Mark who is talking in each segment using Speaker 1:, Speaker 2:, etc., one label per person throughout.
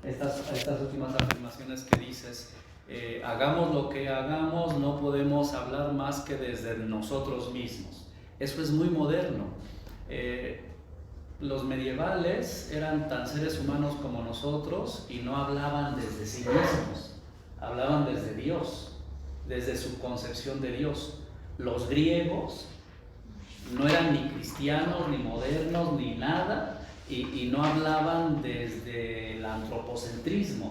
Speaker 1: estas últimas afirmaciones que dices, hagamos lo que hagamos, no podemos hablar más que desde nosotros mismos. Eso es muy moderno. Los medievales eran tan seres humanos como nosotros y no hablaban desde sí mismos, hablaban desde Dios, desde su concepción de Dios. Los griegos no eran ni cristianos, ni modernos, ni nada, y no hablaban desde el antropocentrismo,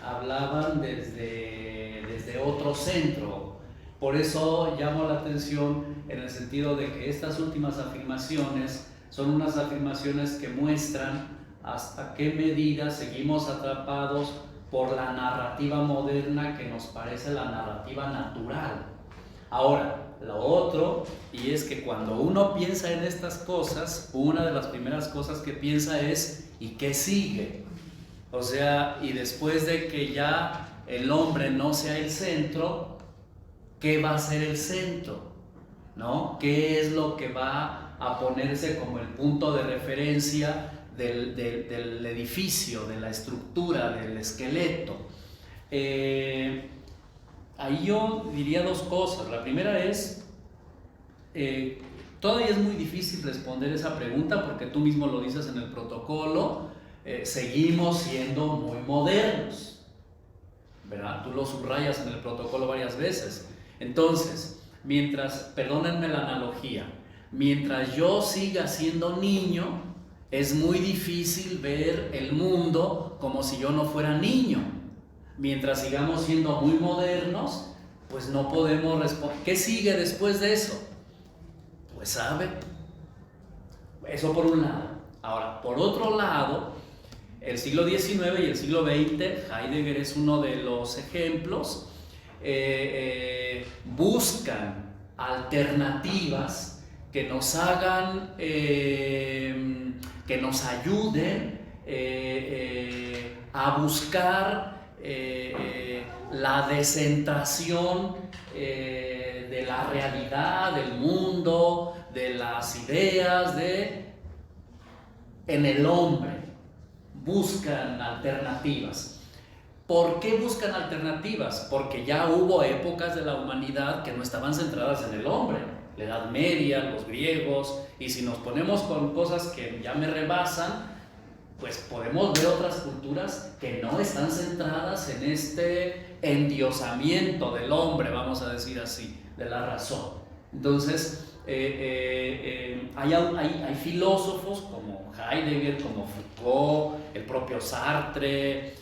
Speaker 1: hablaban desde otro centro. Por eso llamo la atención en el sentido de que estas últimas afirmaciones son unas afirmaciones que muestran hasta qué medida seguimos atrapados por la narrativa moderna que nos parece la narrativa natural. Ahora, lo otro, y es que cuando uno piensa en estas cosas, una de las primeras cosas que piensa es ¿y qué sigue? O sea, y después de que ya el hombre no sea el centro, ¿qué va a ser el centro? ¿No? ¿Qué es lo que va a ponerse como el punto de referencia del edificio, de la estructura, del esqueleto? Ahí yo diría dos cosas. La primera es, todavía es muy difícil responder esa pregunta porque tú mismo lo dices en el protocolo, seguimos siendo muy modernos, ¿verdad? Tú lo subrayas en el protocolo varias veces. Entonces, perdónenme la analogía, mientras yo siga siendo niño, es muy difícil ver el mundo como si yo no fuera niño. Mientras sigamos siendo muy modernos, pues no podemos responder. ¿Qué sigue después de eso? Pues sabe. Eso por un lado. Ahora, por otro lado, el siglo XIX y el siglo XX, Heidegger es uno de los ejemplos, buscan alternativas que nos hagan, que nos ayuden a buscar la descentración de la realidad, del mundo, de las ideas, en el hombre. Buscan alternativas. ¿Por qué buscan alternativas? Porque ya hubo épocas de la humanidad que no estaban centradas en el hombre. La Edad Media, los griegos, y si nos ponemos con cosas que ya me rebasan, pues podemos ver otras culturas que no están centradas en este endiosamiento del hombre, vamos a decir así, de la razón. Entonces, hay filósofos como Heidegger, como Foucault, el propio Sartre,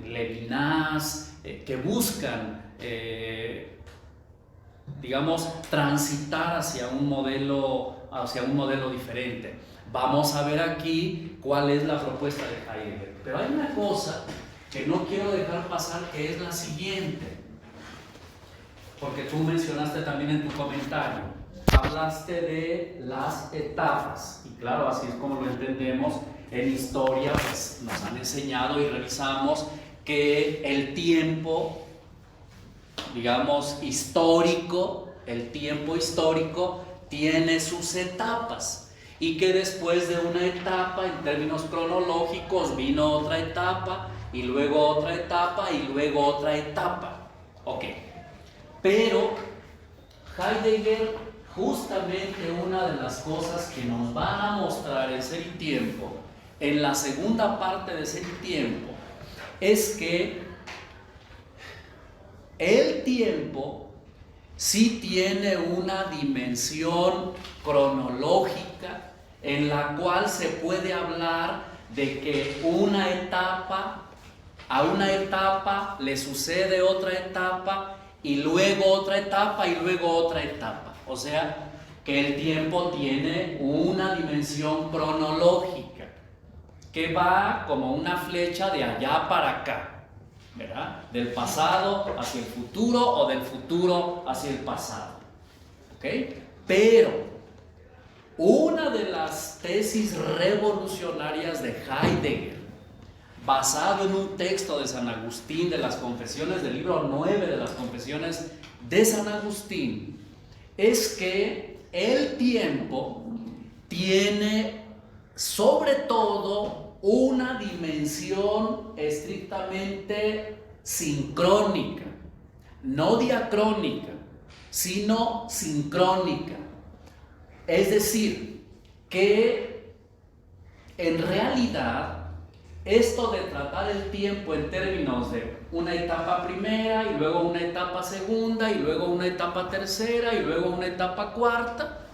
Speaker 1: Levinas, que buscan, digamos, transitar hacia un modelo diferente. Vamos a ver aquí cuál es la propuesta de Heidegger. Pero hay una cosa que no quiero dejar pasar, que es la siguiente. Porque tú mencionaste también en tu comentario, hablaste de las etapas. Y claro, así es como lo entendemos. En historia, pues nos han enseñado y revisamos que el tiempo, digamos, histórico, tiene sus etapas. Y que después de una etapa, en términos cronológicos, vino otra etapa, y luego otra etapa, y luego otra etapa. Ok. Pero Heidegger, justamente una de las cosas que nos va a mostrar en Ser y Tiempo, en la segunda parte de Ser y Tiempo, es que el tiempo sí tiene una dimensión cronológica en la cual se puede hablar de que a una etapa le sucede otra etapa y luego otra etapa y luego otra etapa. O sea, que el tiempo tiene una dimensión cronológica que va como una flecha de allá para acá, ¿verdad? Del pasado hacia el futuro o del futuro hacia el pasado. ¿Ok? Pero una de las tesis revolucionarias de Heidegger, basado en un texto de San Agustín, de las Confesiones, del libro 9 de las Confesiones de San Agustín, es que el tiempo tiene sobre todo una dimensión estrictamente sincrónica, no diacrónica, sino sincrónica. Es decir, que en realidad esto de tratar el tiempo en términos de una etapa primera y luego una etapa segunda y luego una etapa tercera y luego una etapa cuarta,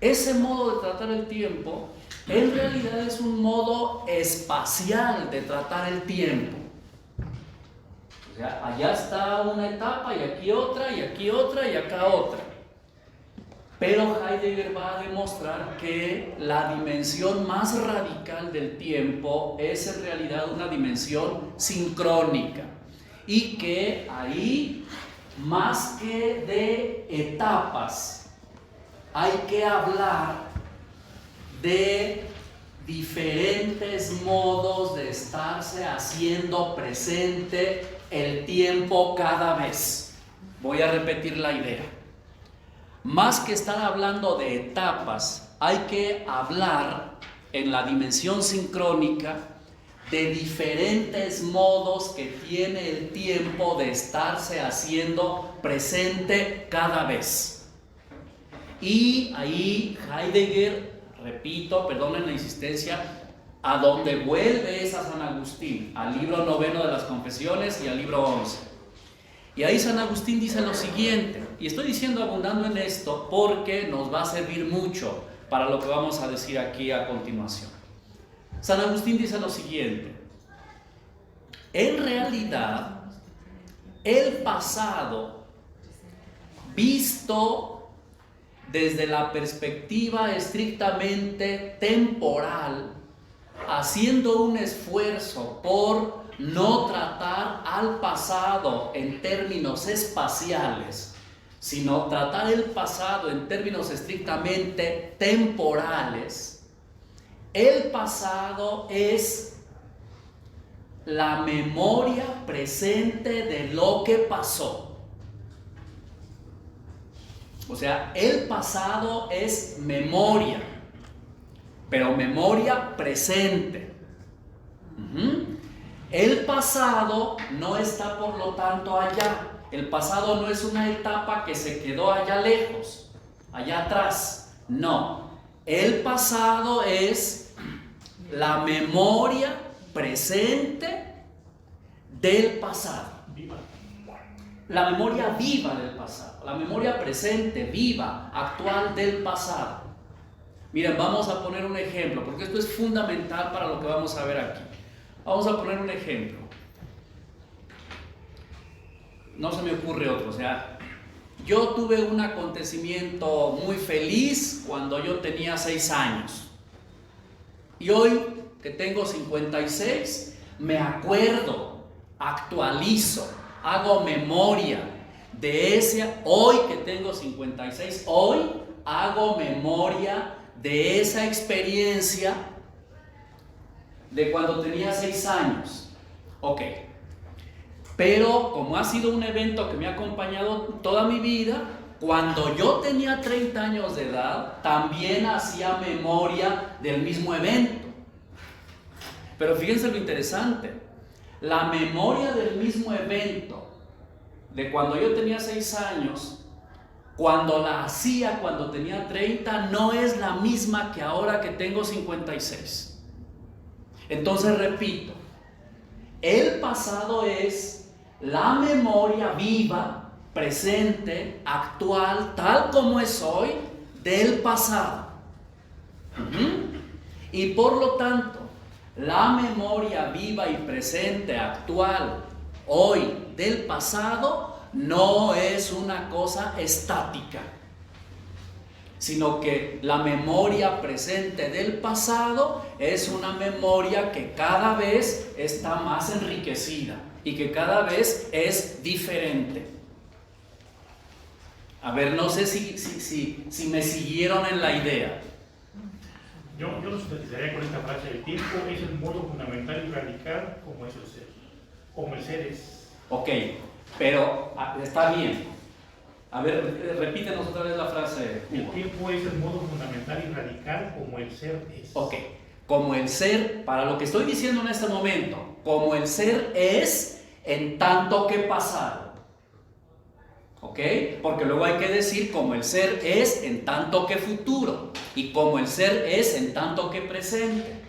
Speaker 1: ese modo de tratar el tiempo en realidad es un modo espacial de tratar el tiempo. O sea, allá está una etapa y aquí otra y aquí otra y acá otra. Pero Heidegger va a demostrar que la dimensión más radical del tiempo es en realidad una dimensión sincrónica y que ahí, más que de etapas, hay que hablar de diferentes modos de estarse haciendo presente el tiempo cada vez. Voy a repetir la idea. Más que estar hablando de etapas, hay que hablar en la dimensión sincrónica de diferentes modos que tiene el tiempo de estarse haciendo presente cada vez. Y ahí Heidegger, repito, perdonen la insistencia, a donde vuelve es a San Agustín, al libro 9 de las Confesiones y al libro 11. Y ahí San Agustín dice lo siguiente, y estoy diciendo abundando en esto porque nos va a servir mucho para lo que vamos a decir aquí a continuación. San Agustín dice lo siguiente: en realidad, el pasado, visto desde la perspectiva estrictamente temporal, haciendo un esfuerzo por no tratar al pasado en términos espaciales, sino tratar el pasado en términos estrictamente temporales, el pasado es la memoria presente de lo que pasó. O sea, el pasado es memoria, pero memoria presente. El pasado no está, por lo tanto, allá. El pasado no es una etapa que se quedó allá lejos, allá atrás. No. El pasado es la memoria presente del pasado. La memoria viva del pasado. La memoria presente, viva, actual del pasado. Miren, vamos a poner un ejemplo, porque esto es fundamental para lo que vamos a ver aquí. Vamos a poner un ejemplo. No se me ocurre otro. O sea, yo tuve un acontecimiento muy feliz cuando yo tenía 6 años. Y hoy, que tengo 56, me acuerdo, actualizo, hago memoria de ese. Hoy que tengo 56, hoy hago memoria de esa experiencia de cuando tenía 6 años. Ok. Pero como ha sido un evento que me ha acompañado toda mi vida, cuando yo tenía 30 años de edad, también hacía memoria del mismo evento. Pero fíjense lo interesante. La memoria del mismo evento de cuando yo tenía 6 años, cuando la hacía cuando tenía 30, no es la misma que ahora que tengo 56. Entonces repito, el pasado es la memoria viva, presente, actual, tal como es hoy, del pasado. Y por lo tanto, la memoria viva y presente, actual, hoy, del pasado, no es una cosa estática, sino que la memoria presente del pasado es una memoria que cada vez está más enriquecida y que cada vez es diferente. A ver, no sé si me siguieron en la idea.
Speaker 2: Yo lo sintetizaría con esta frase: el tiempo es el modo fundamental y radical como es el ser. Como el ser es.
Speaker 1: Ok, pero está bien. A ver, repítenos otra vez la frase.
Speaker 2: El tiempo es el modo fundamental y radical como el ser es.
Speaker 1: Ok, como el ser, para lo que estoy diciendo en este momento, como el ser es en tanto que pasado. ¿Ok? Porque luego hay que decir como el ser es en tanto que futuro y como el ser es en tanto que presente.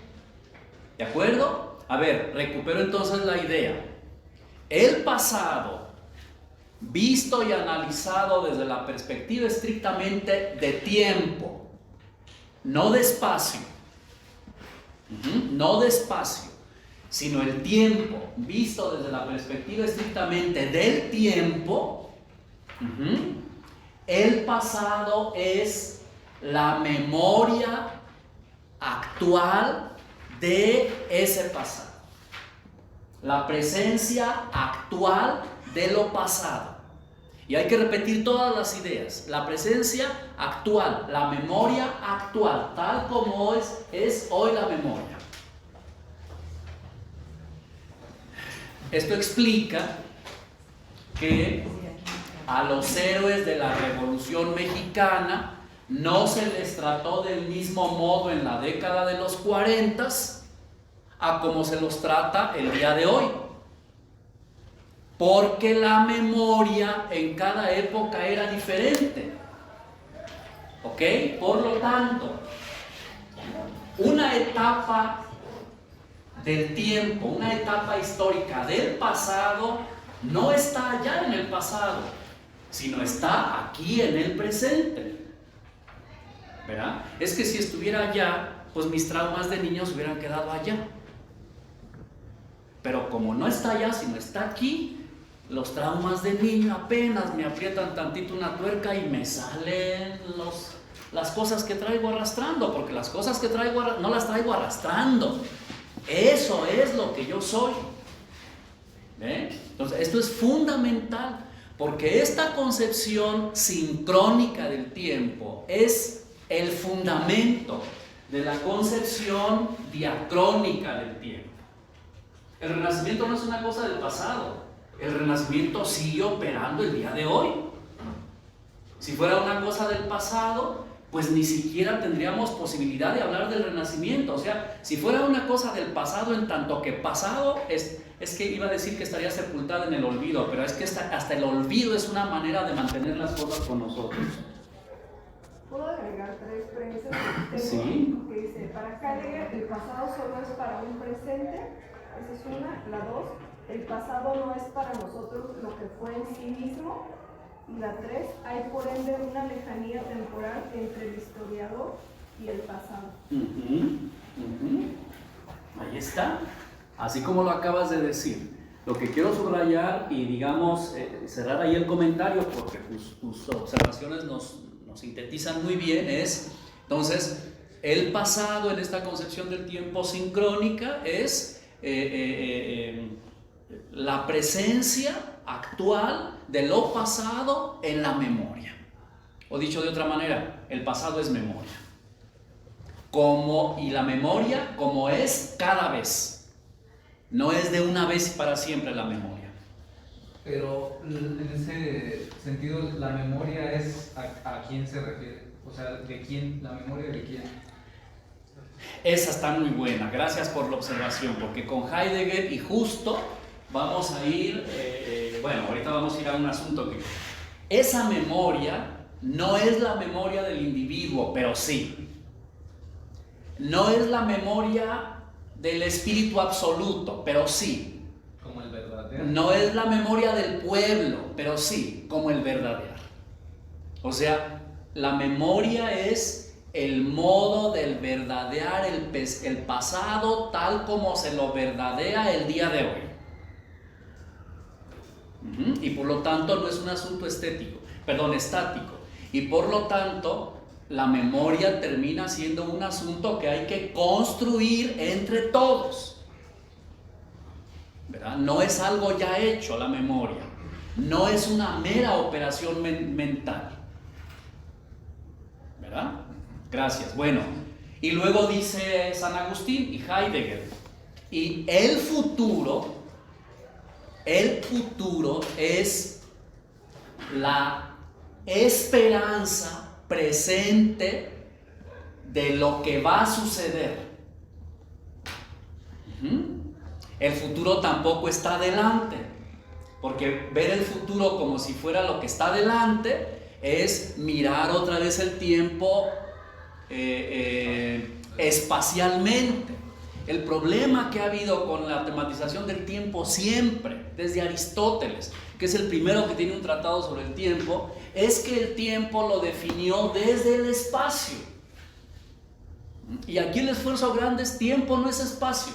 Speaker 1: ¿De acuerdo? A ver, recupero entonces la idea. El pasado, visto y analizado desde la perspectiva estrictamente de tiempo, no de espacio, no de espacio, sino el tiempo, visto desde la perspectiva estrictamente del tiempo, el pasado es la memoria actual de ese pasado, la presencia actual de lo pasado. Y hay que repetir todas las ideas. La presencia actual, la memoria actual, tal como es hoy la memoria. Esto explica que a los héroes de la Revolución Mexicana no se les trató del mismo modo en la década de los 40 a como se los trata el día de hoy. Porque la memoria en cada época era diferente. ¿Ok? Por lo tanto, una etapa del tiempo, una etapa histórica del pasado, no está allá en el pasado, sino está aquí en el presente. ¿Verdad? Es que si estuviera allá, pues mis traumas de niños hubieran quedado allá. Pero como no está allá, sino está aquí, los traumas de niño apenas me aprietan tantito una tuerca y me salen las cosas que traigo arrastrando, porque las cosas que traigo no las traigo arrastrando. Eso es lo que yo soy. Entonces, esto es fundamental, porque esta concepción sincrónica del tiempo es el fundamento de la concepción diacrónica del tiempo. El Renacimiento no es una cosa del pasado. El Renacimiento sigue operando el día de hoy. Si fuera una cosa del pasado, pues ni siquiera tendríamos posibilidad de hablar del Renacimiento. O sea, si fuera una cosa del pasado en tanto que pasado, es que iba a decir que estaría sepultada en el olvido, pero es que hasta el olvido es una manera de mantener las cosas con nosotros.
Speaker 3: ¿Puedo agregar 3 premisas?
Speaker 1: Sí.
Speaker 3: Que dice, para Heidegger el pasado solo es para un presente, esa es una. La 2, el pasado no es para nosotros lo que fue en sí mismo. Y la 3, hay por ende una lejanía temporal entre el historiador y el pasado.
Speaker 1: Ahí está, así como lo acabas de decir. Lo que quiero subrayar y digamos cerrar ahí el comentario, porque tus observaciones nos sintetizan muy bien, es entonces el pasado en esta concepción del tiempo sincrónica es la presencia actual de lo pasado en la memoria. O dicho de otra manera, el pasado es memoria. Y la memoria como es cada vez. No es de una vez y para siempre la memoria.
Speaker 4: Pero en ese sentido, la memoria es a quién se refiere. O sea, ¿de quién? ¿La memoria de quién?
Speaker 1: Esa está muy buena. Gracias por la observación, porque con Heidegger y justo vamos a ir, ahorita vamos a ir a un asunto que esa memoria no es la memoria del individuo, pero sí. No es la memoria del espíritu absoluto, pero sí.
Speaker 4: Como el verdadero.
Speaker 1: No es la memoria del pueblo, pero sí, como el verdadero. O sea, la memoria es el modo del verdadear el pasado tal como se lo verdadea el día de hoy. Y por lo tanto no es un asunto estático. Y por lo tanto la memoria termina siendo un asunto que hay que construir entre todos. ¿Verdad? No es algo ya hecho la memoria. No es una mera operación mental. ¿Verdad? Gracias. Bueno, y luego dice San Agustín y Heidegger, y el futuro es la esperanza presente de lo que va a suceder. El futuro tampoco está adelante, porque ver el futuro como si fuera lo que está adelante es mirar otra vez el tiempo espacialmente. El problema que ha habido con la tematización del tiempo siempre, desde Aristóteles, que es el primero que tiene un tratado sobre el tiempo, es que el tiempo lo definió desde el espacio. Y aquí el esfuerzo grande es tiempo, no es espacio.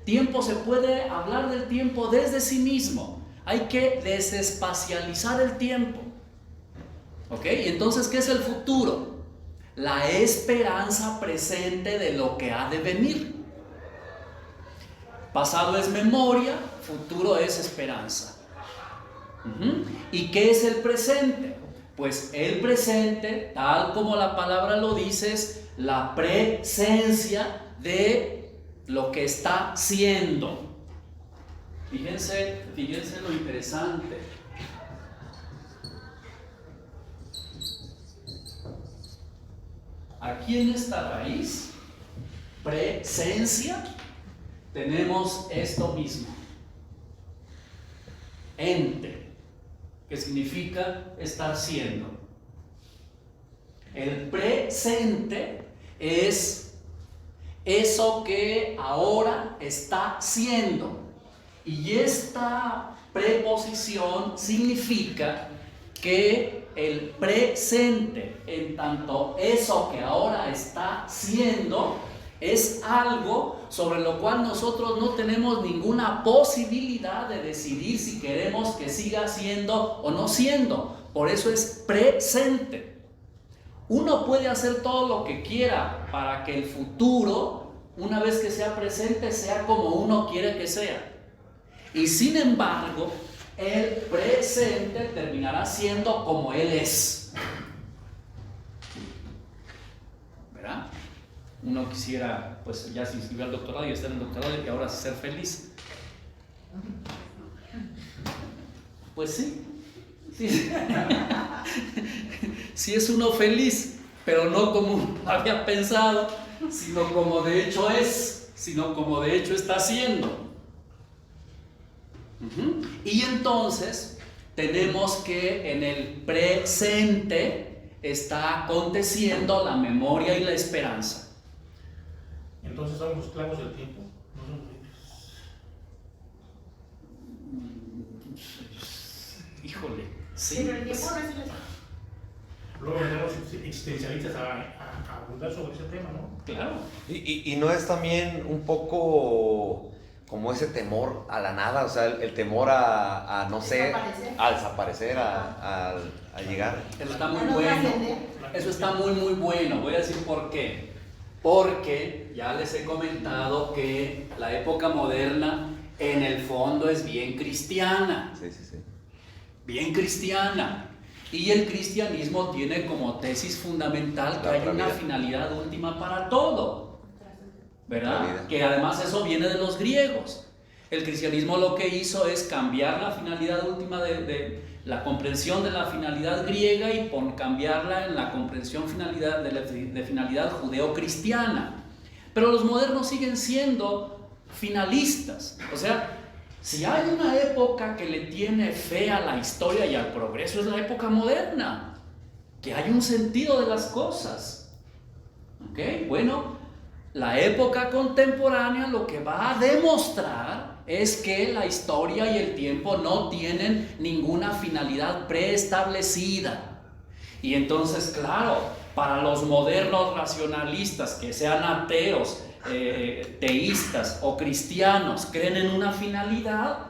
Speaker 1: Tiempo, se puede hablar del tiempo desde sí mismo. Hay que desespacializar el tiempo. ¿Ok? Y entonces, ¿qué es el futuro? La esperanza presente de lo que ha de venir. Pasado es memoria, futuro es esperanza. ¿Y qué es el presente? Pues el presente, tal como la palabra lo dice, es la presencia de lo que está siendo. Fíjense lo interesante. Aquí en esta raíz, presencia, tenemos esto mismo, ente, que significa estar siendo. El presente es eso que ahora está siendo, y esta preposición significa que el presente, en tanto eso que ahora está siendo, es algo sobre lo cual nosotros no tenemos ninguna posibilidad de decidir si queremos que siga siendo o no siendo. Por eso es presente. Uno puede hacer todo lo que quiera para que el futuro, una vez que sea presente, sea como uno quiere que sea. Y sin embargo, el presente terminará siendo como él es. ¿Verdad? Uno quisiera, pues ya se inscribió al doctorado y está en el doctorado y ahora ser feliz. Pues sí. Sí es uno feliz, pero no como había pensado, sino como de hecho es, sino como de hecho está haciendo. Y entonces tenemos que en el presente está aconteciendo la memoria y la esperanza.
Speaker 2: Entonces somos esclavos del tiempo, no somos libres.
Speaker 1: Híjole, sí.
Speaker 5: Pero el tiempo no es el...
Speaker 2: Luego tenemos existencialistas a abundar sobre ese tema, ¿no?
Speaker 1: Claro.
Speaker 6: Y no es también un poco como ese temor a la nada, o sea, el temor a no sé, a desaparecer, a llegar.
Speaker 1: Eso está muy bueno. Eso está muy bueno. Voy a decir por qué. Porque ya les he comentado que la época moderna en el fondo es bien cristiana.
Speaker 6: Sí.
Speaker 1: Bien cristiana. Y el cristianismo tiene como tesis fundamental que hay una finalidad última para todo. ¿Verdad? Que además eso viene de los griegos. El cristianismo lo que hizo es cambiar la finalidad última de la comprensión de la finalidad griega y cambiarla en la comprensión de finalidad judeo-cristiana. Pero los modernos siguen siendo finalistas. O sea, si hay una época que le tiene fe a la historia y al progreso, es la época moderna. Que hay un sentido de las cosas. ¿Ok? Bueno, la época contemporánea lo que va a demostrar es que la historia y el tiempo no tienen ninguna finalidad preestablecida. Y entonces, claro, para los modernos racionalistas, que sean ateos, teístas o cristianos, creen en una finalidad,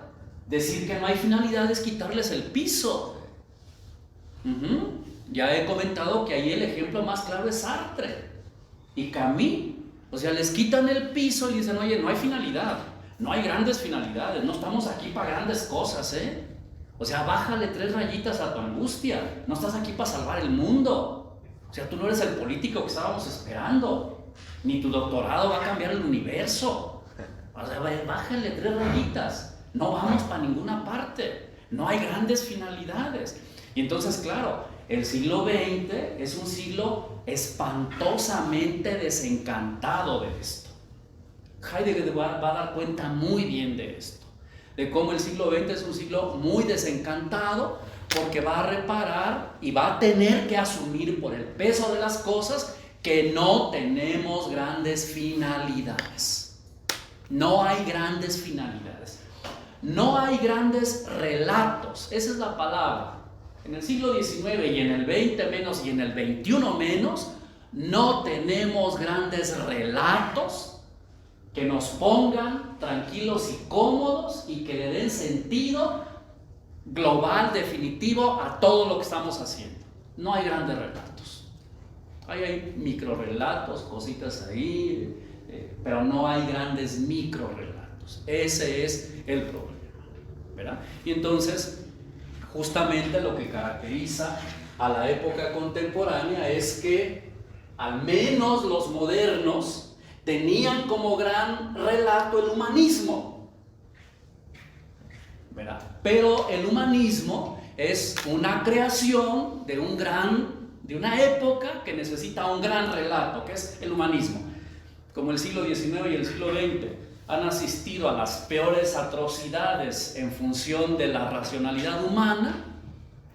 Speaker 1: decir que no hay finalidad es quitarles el piso. Ya he comentado que ahí el ejemplo más claro es Sartre y Camus. O sea, les quitan el piso y dicen, oye, no hay finalidad, no hay grandes finalidades, no estamos aquí para grandes cosas, ¿eh? O sea, bájale 3 rayitas a tu angustia, no estás aquí para salvar el mundo. O sea, tú no eres el político que estábamos esperando, ni tu doctorado va a cambiar el universo. O sea, bájale 3 rayitas, no vamos para ninguna parte, no hay grandes finalidades. Y entonces, claro, el siglo XX es un siglo espantosamente desencantado de esto. Heidegger va a dar cuenta muy bien de esto, de cómo el siglo XX es un siglo muy desencantado, porque va a reparar y va a tener que asumir por el peso de las cosas que no tenemos grandes finalidades. No hay grandes finalidades. No hay grandes relatos. Esa es la palabra. En el siglo XIX y en el XX menos y en el XXI menos, no tenemos grandes relatos que nos pongan tranquilos y cómodos y que le den sentido global, definitivo a todo lo que estamos haciendo. No hay grandes relatos. Hay microrelatos, cositas ahí, pero no hay grandes microrelatos. Ese es el problema, ¿verdad? Y entonces, justamente lo que caracteriza a la época contemporánea es que al menos los modernos tenían como gran relato el humanismo, ¿verdad? Pero el humanismo es una creación de una época que necesita un gran relato, que es el humanismo. Como el siglo XIX y el siglo XX han asistido a las peores atrocidades en función de la racionalidad humana,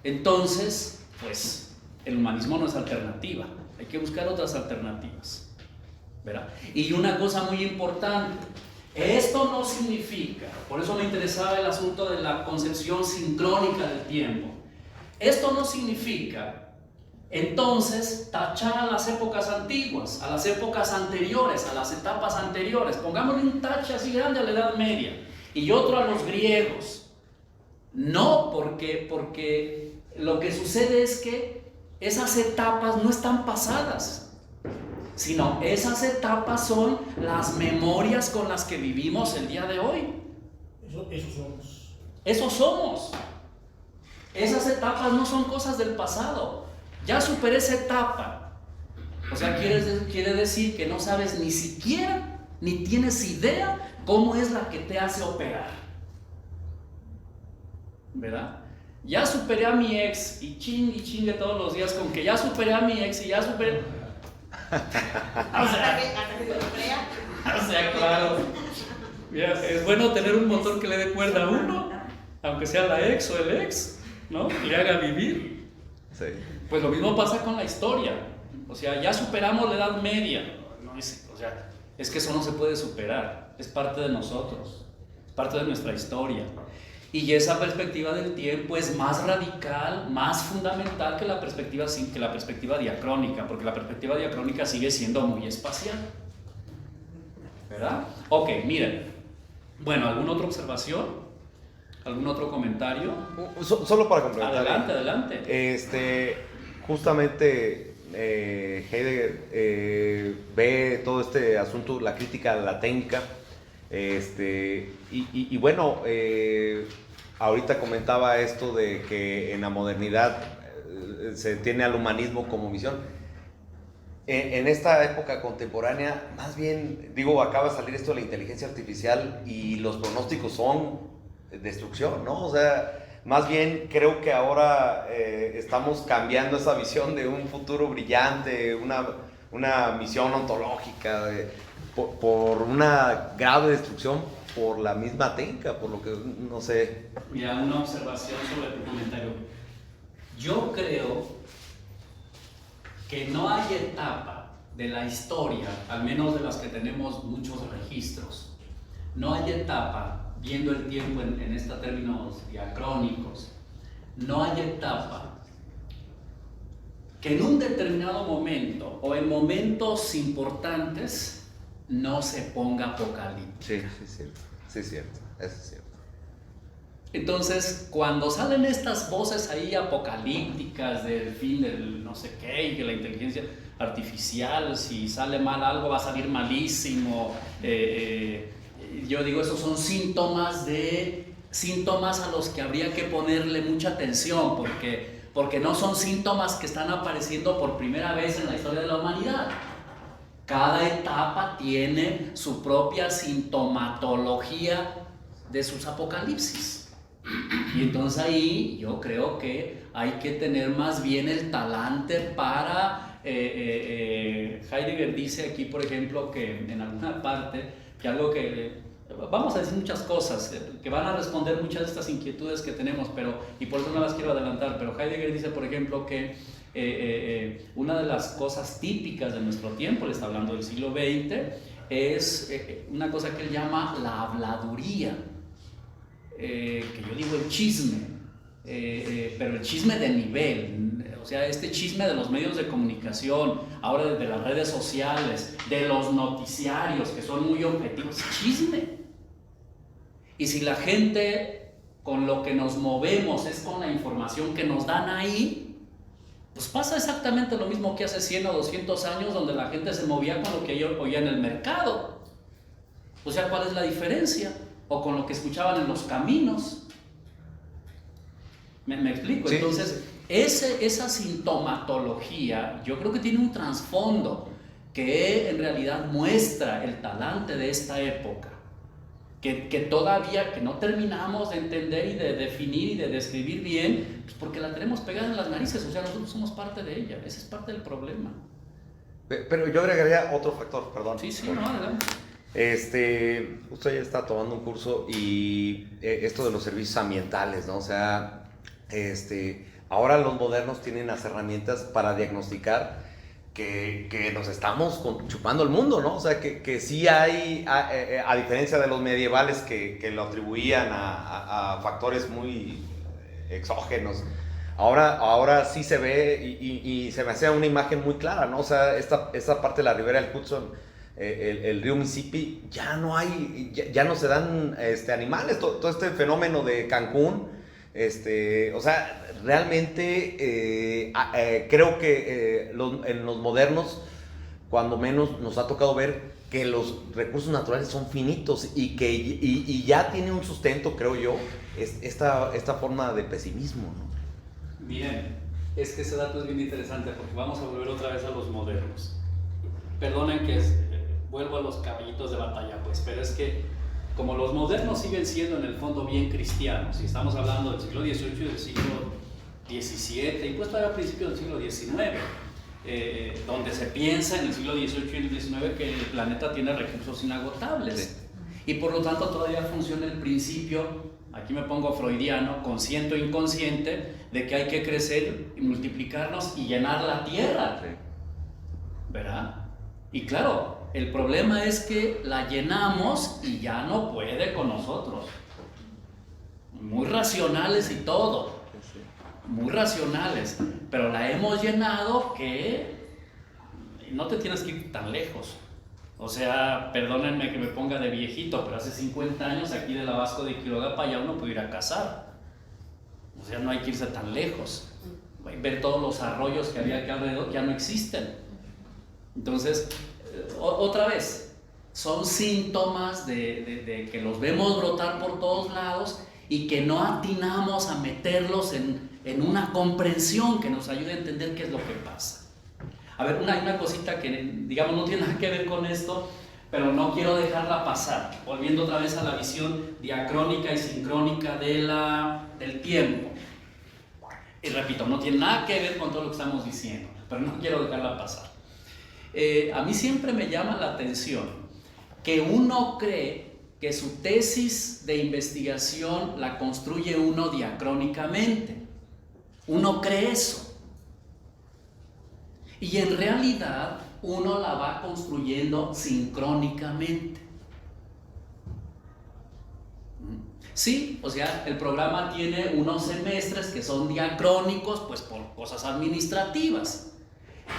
Speaker 1: entonces, pues, el humanismo no es alternativa. Hay que buscar otras alternativas, ¿verdad? Y una cosa muy importante, esto no significa, por eso me interesaba el asunto de la concepción sincrónica del tiempo, esto no significa entonces tachar a las épocas antiguas, a las épocas anteriores, a las etapas anteriores. Pongámosle un tache así grande a la Edad Media y otro a los griegos. No, porque lo que sucede es que esas etapas no están pasadas, sino esas etapas son las memorias con las que vivimos el día de hoy.
Speaker 2: Eso somos.
Speaker 1: Eso somos. Esas etapas no son cosas del pasado. Ya superé esa etapa. O sea, quiere decir que no sabes ni siquiera, ni tienes idea cómo es la que te hace operar, ¿verdad? Ya superé a mi ex y chingue todos los días con que ya superé a mi ex y ya superé. O sea, claro. Mira, es bueno tener un motor que le dé cuerda a uno, aunque sea la ex o el ex, ¿no? Que le haga vivir.
Speaker 6: Sí.
Speaker 1: Pues lo mismo pasa con la historia. O sea, ya superamos la Edad Media. O sea, es que eso no se puede superar. Es parte de nosotros, es parte de nuestra historia. Y esa perspectiva del tiempo es más radical, más fundamental que la perspectiva diacrónica, porque la perspectiva diacrónica sigue siendo muy espacial, ¿verdad? Ok, miren. Bueno, ¿alguna otra observación? ¿Algún otro comentario?
Speaker 6: Solo para complementar.
Speaker 1: Adelante.
Speaker 6: Justamente Heidegger ve todo este asunto, la crítica a la técnica, y bueno, ahorita comentaba esto de que en la modernidad se tiene al humanismo como misión. En esta época contemporánea, más bien, acaba de salir esto de la inteligencia artificial y los pronósticos son destrucción, ¿no? O sea, más bien creo que ahora estamos cambiando esa visión de un futuro brillante, una misión ontológica, por una grave destrucción por la misma técnica, por lo que no sé.
Speaker 1: Mira, una observación sobre tu comentario. Yo creo que no hay etapa de la historia, al menos de las que tenemos muchos registros, no hay etapa, viendo el tiempo en estos términos diacrónicos, no hay etapa que en un determinado momento o en momentos importantes no se ponga apocalíptico.
Speaker 6: Sí, es cierto, eso es cierto.
Speaker 1: Entonces, cuando salen estas voces ahí apocalípticas del fin del no sé qué, y que la inteligencia artificial, si sale mal algo va a salir malísimo, yo digo, esos son síntomas a los que habría que ponerle mucha atención, porque no son síntomas que están apareciendo por primera vez en la historia de la humanidad. Cada etapa tiene su propia sintomatología de sus apocalipsis. Y entonces ahí yo creo que hay que tener más bien el talante para... Heidegger dice aquí, por ejemplo, que en alguna parte que algo que vamos a decir muchas cosas que van a responder muchas de estas inquietudes que tenemos, y por eso no las quiero adelantar, pero Heidegger dice, por ejemplo, que una de las cosas típicas de nuestro tiempo, le está hablando del siglo XX, es una cosa que él llama la habladuría, que yo digo el chisme, pero el chisme de nivel, o sea, este chisme de los medios de comunicación, ahora de las redes sociales, de los noticiarios que son muy objetivos, chisme. Y si la gente con lo que nos movemos es con la información que nos dan ahí, pues pasa exactamente lo mismo que hace 100 o 200 años, donde la gente se movía con lo que oía en el mercado. O sea, ¿cuál es la diferencia? O con lo que escuchaban en los caminos. ¿Me explico?
Speaker 6: Sí.
Speaker 1: Entonces, esa sintomatología yo creo que tiene un trasfondo que en realidad muestra el talante de esta época, que todavía que no terminamos de entender y de definir y de describir bien, pues porque la tenemos pegada en las narices, o sea, nosotros somos parte de ella, ese es parte del problema.
Speaker 6: Pero yo agregaría otro factor, perdón.
Speaker 1: Sí, no, adelante.
Speaker 6: Usted ya está tomando un curso y esto de los servicios ambientales, ¿no? O sea, ahora los modernos tienen las herramientas para diagnosticar que nos estamos chupando el mundo, ¿no? O sea, que sí hay, a diferencia de los medievales que lo atribuían a factores muy exógenos, ahora sí se ve y se me hace una imagen muy clara, ¿no? O sea, esta parte de la ribera del Hudson, el río Mississippi, ya no hay, ya no se dan animales, todo este fenómeno de Cancún, o sea, realmente creo que en los modernos, cuando menos nos ha tocado ver que los recursos naturales son finitos y ya tiene un sustento, creo yo, esta forma de pesimismo, ¿no?
Speaker 1: Bien, es que ese dato es bien interesante porque vamos a volver otra vez a los modernos. Perdonen que vuelvo a los caballitos de batalla, pues, pero es que como los modernos siguen siendo en el fondo bien cristianos, y estamos hablando del siglo XVIII y del siglo XVII, y pues todavía a principios del siglo XIX, donde se piensa en el siglo XVIII y el XIX que el planeta tiene recursos inagotables, sí. Y por lo tanto todavía funciona el principio, aquí me pongo freudiano, consciente o inconsciente, de que hay que crecer y multiplicarnos y llenar la tierra, sí. ¿Verdad? Y claro, el problema es que la llenamos y ya no puede con nosotros. Muy racionales y todo, muy racionales, pero la hemos llenado que no te tienes que ir tan lejos. O sea, perdónenme que me ponga de viejito, pero hace 50 años aquí del Abasco de Quiroga para allá uno puede ir a cazar. O sea, no hay que irse tan lejos. Ver todos los arroyos que había aquí alrededor ya no existen. Entonces, otra vez, son síntomas de que los vemos brotar por todos lados y que no atinamos a meterlos en una comprensión que nos ayude a entender qué es lo que pasa. A ver, una cosita que, digamos, no tiene nada que ver con esto, pero no quiero dejarla pasar, volviendo otra vez a la visión diacrónica y sincrónica del tiempo. Y repito, no tiene nada que ver con todo lo que estamos diciendo, pero no quiero dejarla pasar. A mí siempre me llama la atención que uno cree que su tesis de investigación la construye uno diacrónicamente. Uno cree eso. Y en realidad uno la va construyendo sincrónicamente. Sí, o sea, el programa tiene unos semestres que son diacrónicos, pues por cosas administrativas.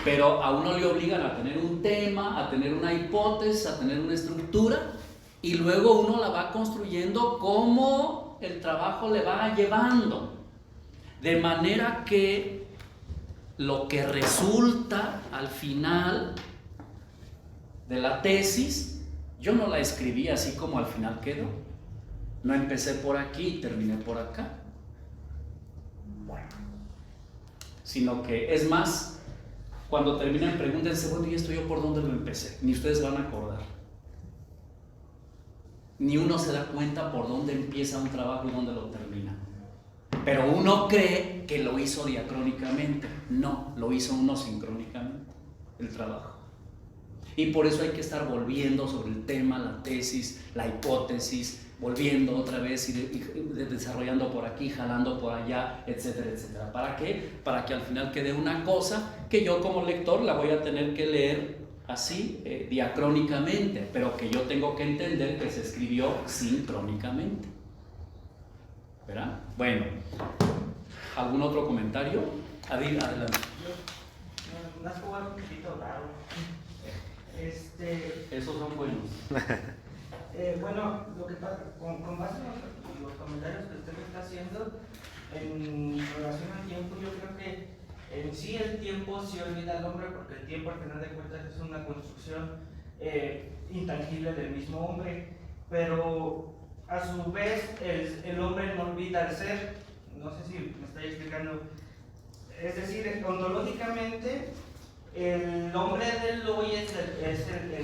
Speaker 1: Pero a uno le obligan a tener un tema, a tener una hipótesis, a tener una estructura, y luego uno la va construyendo como el trabajo le va llevando. De manera que lo que resulta al final de la tesis, yo no la escribí así como al final quedó. No empecé por aquí y terminé por acá. Sino que, es más, cuando terminen, pregúntense, bueno, ¿y esto yo por dónde lo empecé? Ni ustedes van a acordar. Ni uno se da cuenta por dónde empieza un trabajo y dónde lo termina. Pero uno cree que lo hizo diacrónicamente. No, lo hizo uno sincrónicamente, el trabajo. Y por eso hay que estar volviendo sobre el tema, la tesis, la hipótesis, volviendo otra vez y desarrollando por aquí, jalando por allá, etcétera, etcétera. ¿Para qué? Para que al final quede una cosa que yo como lector la voy a tener que leer así, diacrónicamente, pero que yo tengo que entender que se escribió sincrónicamente. ¿Verdad? Bueno, ¿algún otro comentario? Adil, adelante.
Speaker 5: Más como algo un poquito raro.
Speaker 1: Esos son buenos.
Speaker 5: Bueno, lo que pasa, con base en los comentarios que usted me está haciendo, en relación al tiempo, yo creo que en sí el tiempo sí olvida al hombre, porque el tiempo al final de cuentas es una construcción intangible del mismo hombre, pero a su vez el hombre no olvida al ser. No sé si me estoy explicando. Es decir, ontológicamente el hombre del hoy es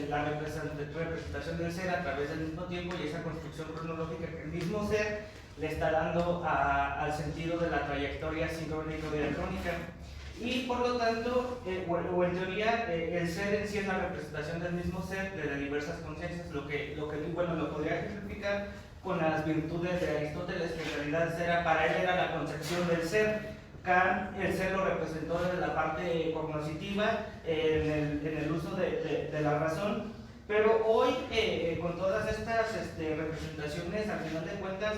Speaker 5: la representación del ser a través del mismo tiempo, y esa construcción cronológica que el mismo ser le está dando al sentido de la trayectoria sincrónico-diacrónica. Y por lo tanto, o en teoría, el ser en sí es la representación del mismo ser de diversas conciencias, lo podría ejemplificar con las virtudes de Aristóteles, que en realidad para él era la concepción del ser. Kant el ser lo representó desde la parte cognoscitiva, en el uso de la razón, pero hoy con todas estas representaciones, al final de cuentas,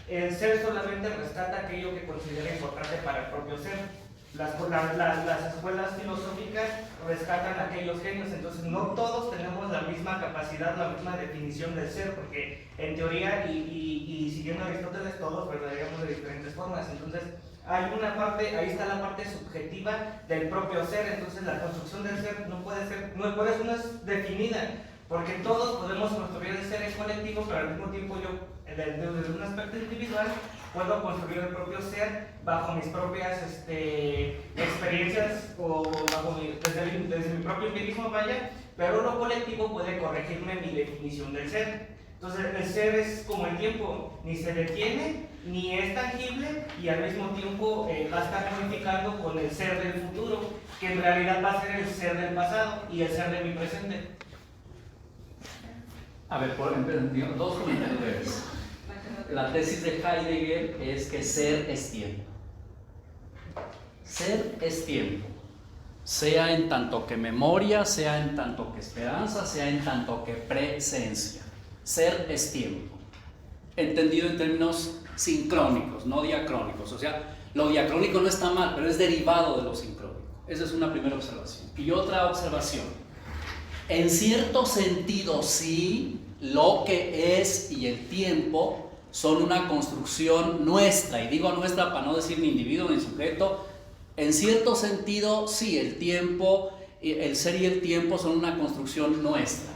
Speaker 5: el ser solamente rescata aquello que considera importante para el propio ser. Las escuelas filosóficas rescatan aquellos genios, entonces no todos tenemos la misma capacidad, la misma definición del ser, porque en teoría y siguiendo Aristóteles todos verdaríamos de diferentes formas. Entonces hay una parte, ahí está la parte subjetiva del propio ser. Entonces la construcción del ser no puede ser, por eso no es definida, porque todos podemos construir el ser en colectivo, pero al mismo tiempo yo, desde un aspecto individual, puedo construir el propio ser bajo mis propias experiencias o desde mi propio empirismo, vaya, pero lo colectivo puede corregirme mi definición del ser. Entonces el ser es como el tiempo, ni se detiene, ni es tangible, y al mismo tiempo va a estar modificando con el ser del futuro, que en realidad va a ser el ser del pasado y el ser de mi presente.
Speaker 1: A ver, dos comentarios. La tesis de Heidegger es que ser es tiempo. Ser es tiempo. Sea en tanto que memoria, sea en tanto que esperanza, sea en tanto que presencia. Ser es tiempo. Entendido en términos sincrónicos, no diacrónicos. O sea, lo diacrónico no está mal, pero es derivado de lo sincrónico. Esa es una primera observación. Y otra observación. En cierto sentido, sí, lo que es y el tiempo son una construcción nuestra, y digo nuestra para no decir ni individuo ni sujeto. En cierto sentido, sí, el tiempo, el ser y el tiempo son una construcción nuestra,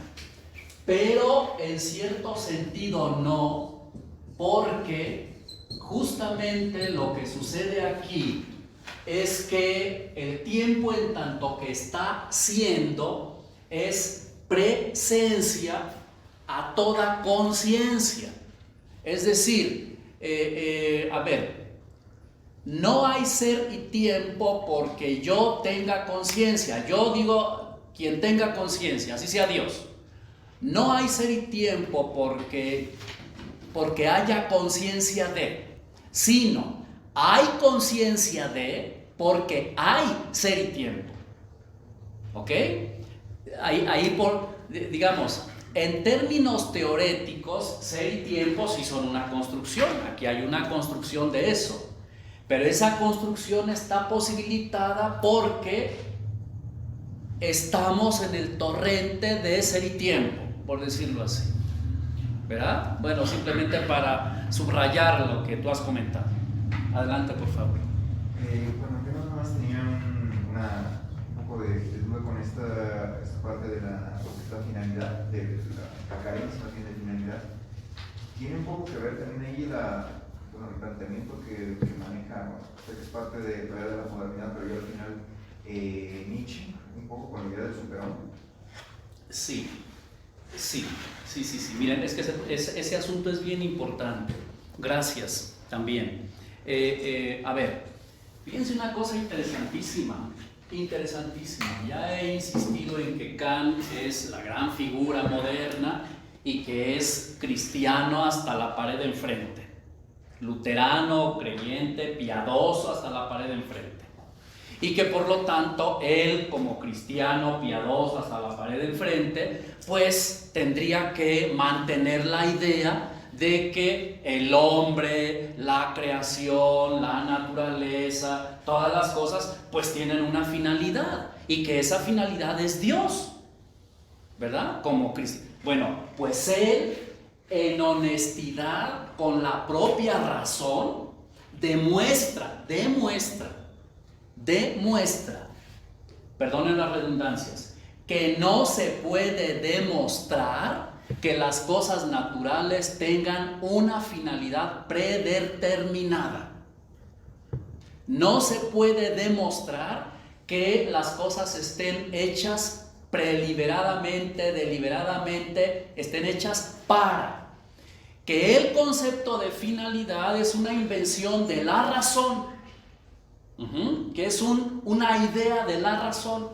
Speaker 1: pero en cierto sentido no, porque justamente lo que sucede aquí es que el tiempo, en tanto que está siendo, es presencia a toda conciencia. Es decir, no hay ser y tiempo porque yo tenga conciencia. Yo digo, quien tenga conciencia, así sea Dios. No hay ser y tiempo porque haya conciencia de, sino hay conciencia de porque hay ser y tiempo. ¿Ok? Ahí digamos, en términos teoréticos, ser y tiempo sí son una construcción. Aquí hay una construcción de eso. Pero esa construcción está posibilitada porque estamos en el torrente de ser y tiempo, por decirlo así. ¿Verdad? Bueno, simplemente para subrayar lo que tú has comentado. Adelante, por favor.
Speaker 7: Bueno, yo nada más tenía un poco de duda con esta parte de la finalidad, de la carencia más bien de finalidad. Tiene un poco que ver también ahí el planteamiento que maneja, que es parte de la modernidad, pero yo al final Nietzsche, un poco con la idea del superhombre.
Speaker 1: Sí. Miren, es que ese asunto es bien importante. Gracias también. A ver, fíjense una cosa interesantísima. Interesantísimo. Ya he insistido en que Kant es la gran figura moderna y que es cristiano hasta la pared de enfrente. Luterano, creyente, piadoso hasta la pared de enfrente. Y que por lo tanto él, como cristiano piadoso hasta la pared de enfrente, pues tendría que mantener la idea de que el hombre, la creación, la naturaleza, todas las cosas, pues tienen una finalidad y que esa finalidad es Dios, ¿verdad? Como cristiano. Bueno, pues él, en honestidad con la propia razón, demuestra, perdonen las redundancias, que no se puede demostrar que las cosas naturales tengan una finalidad predeterminada. No se puede demostrar que las cosas estén hechas deliberadamente, estén hechas para. Que el concepto de finalidad es una invención de la razón, que es una idea de la razón,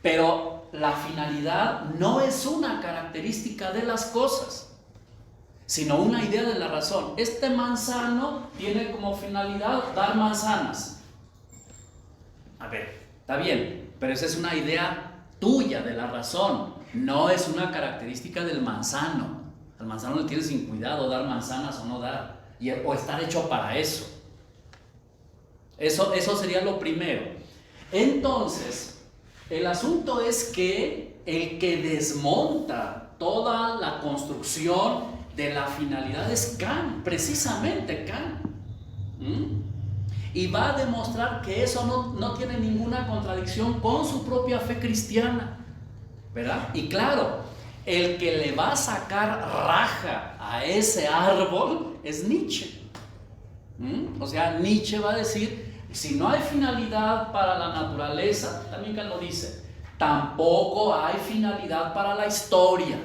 Speaker 1: pero la finalidad no es una característica de las cosas, sino una idea de la razón. Este manzano tiene como finalidad dar manzanas. A ver, está bien, pero esa es una idea tuya de la razón, no es una característica del manzano. Al manzano le tiene sin cuidado dar manzanas o no dar, o estar hecho para eso. Eso sería lo primero. Entonces, el asunto es que el que desmonta toda la construcción de la finalidad es Kant, precisamente Kant. Y va a demostrar que eso no tiene ninguna contradicción con su propia fe cristiana, ¿verdad? Y claro, el que le va a sacar raja a ese árbol es Nietzsche. O sea, Nietzsche va a decir, si no hay finalidad para la naturaleza, también Kant lo dice, tampoco hay finalidad para la historia.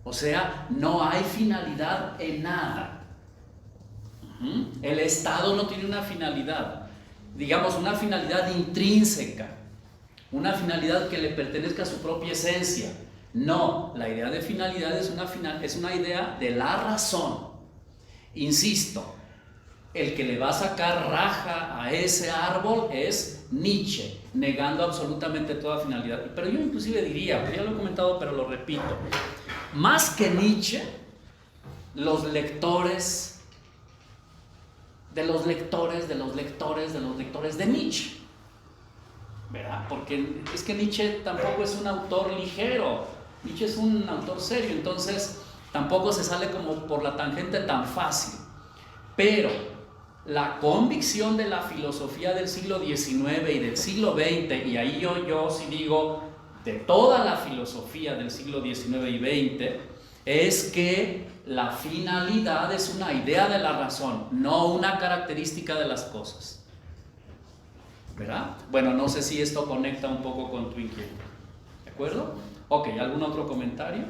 Speaker 1: O sea, no hay finalidad en nada. El Estado no tiene una finalidad, digamos, una finalidad intrínseca, una finalidad que le pertenezca a su propia esencia. No, la idea de finalidad es una idea de la razón. Insisto, el que le va a sacar raja a ese árbol es Nietzsche, negando absolutamente toda finalidad. Pero yo inclusive diría, ya lo he comentado pero lo repito, más que Nietzsche, los lectores de Nietzsche, ¿verdad? Porque es que Nietzsche tampoco es un autor ligero, Nietzsche es un autor serio, entonces tampoco se sale como por la tangente tan fácil. Pero la convicción de la filosofía del siglo XIX y del siglo XX, y ahí yo sí digo de toda la filosofía del siglo XIX y XX, es que la finalidad es una idea de la razón, no una característica de las cosas, ¿verdad? Bueno, no sé si esto conecta un poco con tu inquietud, ¿de acuerdo? Ok, ¿algún otro comentario?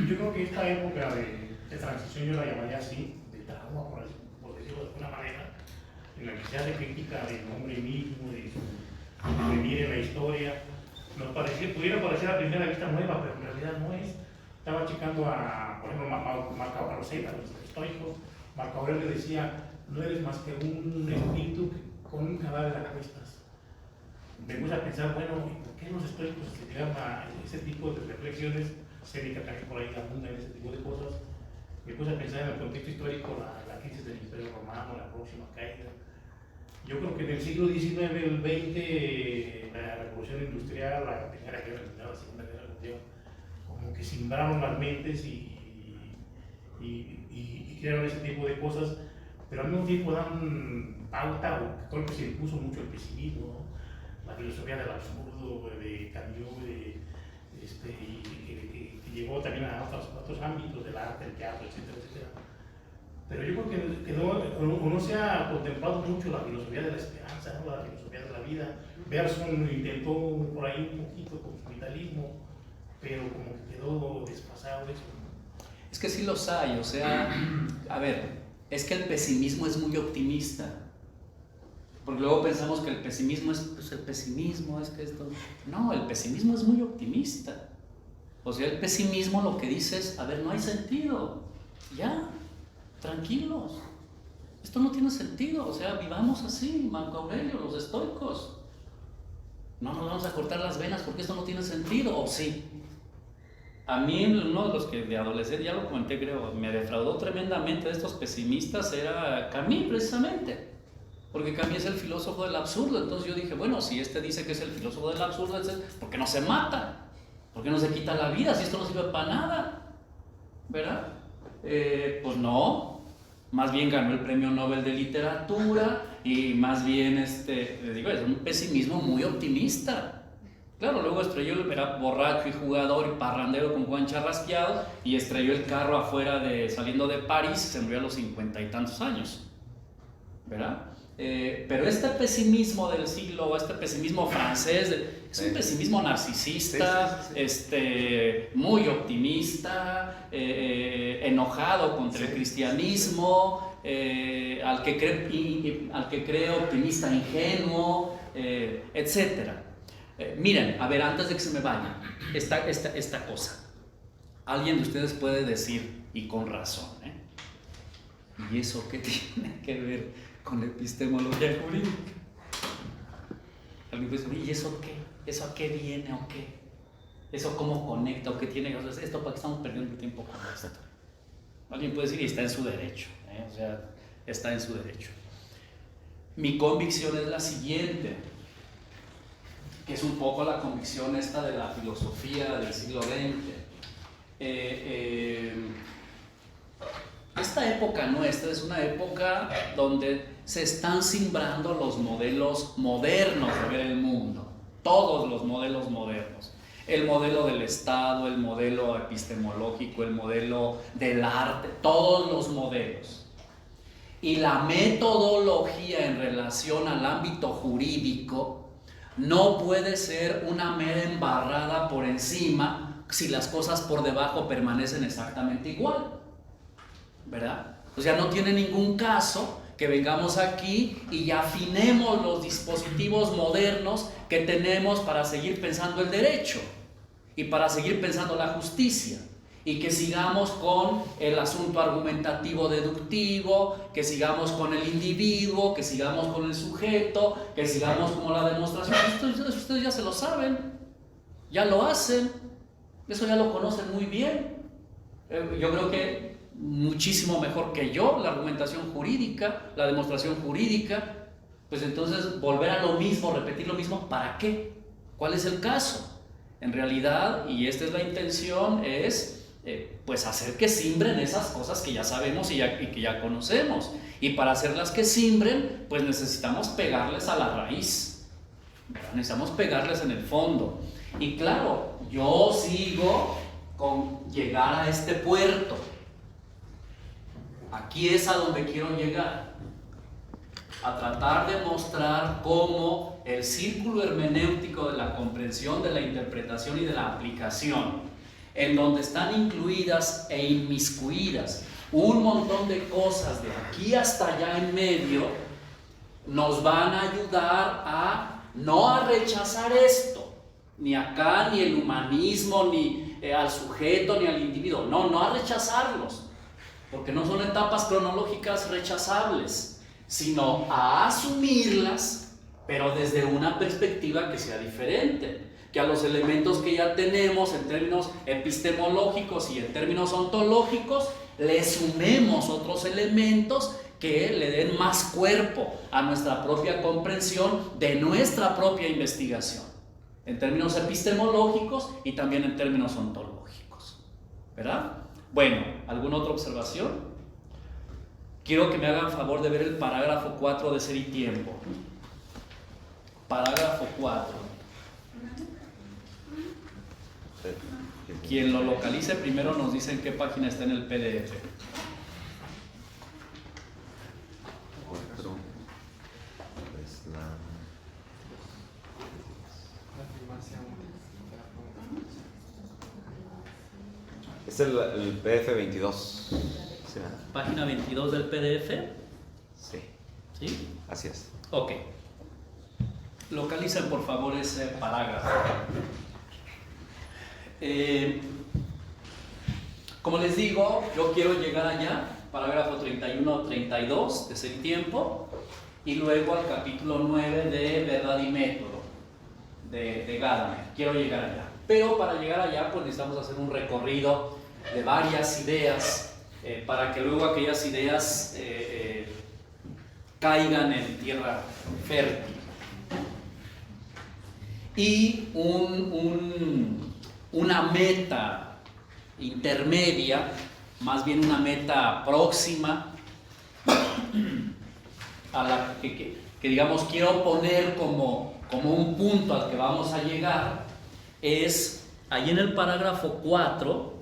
Speaker 2: Yo creo que esta época de transición, yo la llamaría así, de trauma, por decirlo de alguna manera, en la que se hace crítica del hombre mismo, de su venir en la historia, pudiera parecer a primera vista nueva, pero en realidad no es. Estaba checando por ejemplo, Marco Aurelio, los estoicos. Marco Aurelio decía, no eres más que un espíritu con un cadáver a cuestas. Me puse a pensar, bueno, ¿por qué los estoicos se llegan a ese tipo de reflexiones? Séneca también por ahí abunda en ese tipo de cosas. Me puse a pensar en el contexto histórico, la crisis del Imperio Romano, la próxima caída. Yo creo que en el siglo XIX, el XX, la revolución industrial, la Primera Guerra Mundial, la Segunda Guerra Mundial, como que simbraron las mentes y crearon ese tipo de cosas, pero al mismo tiempo dan pauta, o creo que se impuso mucho el pesimismo, ¿no? La filosofía del absurdo de Camus, que llegó también a otros ámbitos del arte, el teatro, etcétera, etcétera. Pero yo creo que no se ha contemplado mucho la filosofía de la esperanza, ¿no? La filosofía de la vida. Bergson intentó por ahí un poquito con su vitalismo, pero como que quedó desfasado eso.
Speaker 1: Es que sí los hay, o sea, a ver, es que el pesimismo es muy optimista. Porque luego pensamos que el pesimismo es, pues el pesimismo es que esto... No, el pesimismo es muy optimista. O sea, el pesimismo lo que dice es, a ver, no hay sentido. Ya, tranquilos. Esto no tiene sentido. O sea, vivamos así, Marco Aurelio, los estoicos. No nos vamos a cortar las venas porque esto no tiene sentido. ¿O sí? A mí, uno de los que de adolescente, ya lo comenté creo, me defraudó tremendamente de estos pesimistas era Camus precisamente. Porque Camus es el filósofo del absurdo. Entonces yo dije, bueno, si este dice que es el filósofo del absurdo, ¿por qué no se mata? ¿Por qué no se quita la vida si esto no sirve para nada? ¿Verdad? Pues no. Más bien ganó el premio Nobel de Literatura y más bien, les digo, es un pesimismo muy optimista. Claro, luego estrelló, era borracho y jugador y parrandero con Juan Charrasqueado y estrelló el carro afuera saliendo de París, se murió a los 50 y tantos años. ¿Verdad? Pero este pesimismo del siglo, este pesimismo francés, es un pesimismo narcisista, muy optimista, enojado contra el cristianismo, al que cree optimista ingenuo, etc. Miren, a ver, antes de que se me vaya, esta cosa. Alguien de ustedes puede decir, y con razón, ¿y eso qué tiene que ver con la epistemología jurídica? Alguien puede decir, ¿y eso qué? ¿Eso a qué viene o qué? ¿Eso cómo conecta o qué tiene? O sea, ¿esto para qué estamos perdiendo el tiempo con esto? Alguien puede decir, y está en su derecho, o sea, está en su derecho. Mi convicción es la siguiente, que es un poco la convicción esta de la filosofía del siglo XX. Esta época nuestra es una época donde se están simbrando los modelos modernos de ver el mundo, todos los modelos modernos. El modelo del Estado, el modelo epistemológico, el modelo del arte, todos los modelos. Y la metodología en relación al ámbito jurídico no puede ser una mera embarrada por encima si las cosas por debajo permanecen exactamente igual, ¿verdad? O sea, no tiene ningún caso que vengamos aquí y ya afinemos los dispositivos modernos que tenemos para seguir pensando el derecho y para seguir pensando la justicia, y que sigamos con el asunto argumentativo deductivo, que sigamos con el individuo, que sigamos con el sujeto, que sigamos con la demostración. Ustedes ya se lo saben, ya lo hacen, eso ya lo conocen muy bien. Yo creo que muchísimo mejor que yo la argumentación jurídica, la demostración jurídica. Pues entonces volver a lo mismo, repetir lo mismo, ¿para qué? ¿Cuál es el caso? En realidad, y esta es la intención, es pues hacer que simbren esas cosas que ya sabemos y que ya conocemos. Y para hacerlas que simbren, pues necesitamos pegarles a la raíz, ¿verdad? Necesitamos pegarles en el fondo. Y claro, yo sigo con llegar a este puerto. Aquí es a donde quiero llegar, a tratar de mostrar cómo el círculo hermenéutico de la comprensión, de la interpretación y de la aplicación, en donde están incluidas e inmiscuidas un montón de cosas de aquí hasta allá en medio, nos van a ayudar a no a rechazar esto, ni acá, ni el humanismo, ni al sujeto, ni al individuo, no a rechazarlos, porque no son etapas cronológicas rechazables, sino a asumirlas, pero desde una perspectiva que sea diferente, que a los elementos que ya tenemos en términos epistemológicos y en términos ontológicos, le sumemos otros elementos que le den más cuerpo a nuestra propia comprensión de nuestra propia investigación, en términos epistemológicos y también en términos ontológicos, ¿verdad? Bueno, ¿alguna otra observación? Quiero que me hagan favor de ver el parágrafo 4 de Ser y Tiempo. Parágrafo 4. Quien lo localice primero nos dice en qué página está en el PDF.
Speaker 6: Es el PDF 22. ¿Sí?
Speaker 1: Página 22 del PDF.
Speaker 6: Sí.
Speaker 1: ¿Sí?
Speaker 6: Así es.
Speaker 1: Ok. Localicen por favor ese parágrafo. Como les digo, yo quiero llegar allá, parágrafo 31-32 de Ser y Tiempo, y luego al capítulo 9 de Verdad y Método de Gadamer. Quiero llegar allá. Pero para llegar allá, pues necesitamos hacer un recorrido de varias ideas para que luego aquellas ideas caigan en tierra fértil. Y una meta intermedia, más bien una meta próxima a la que digamos quiero poner como un punto al que vamos a llegar, es ahí en el parágrafo 4,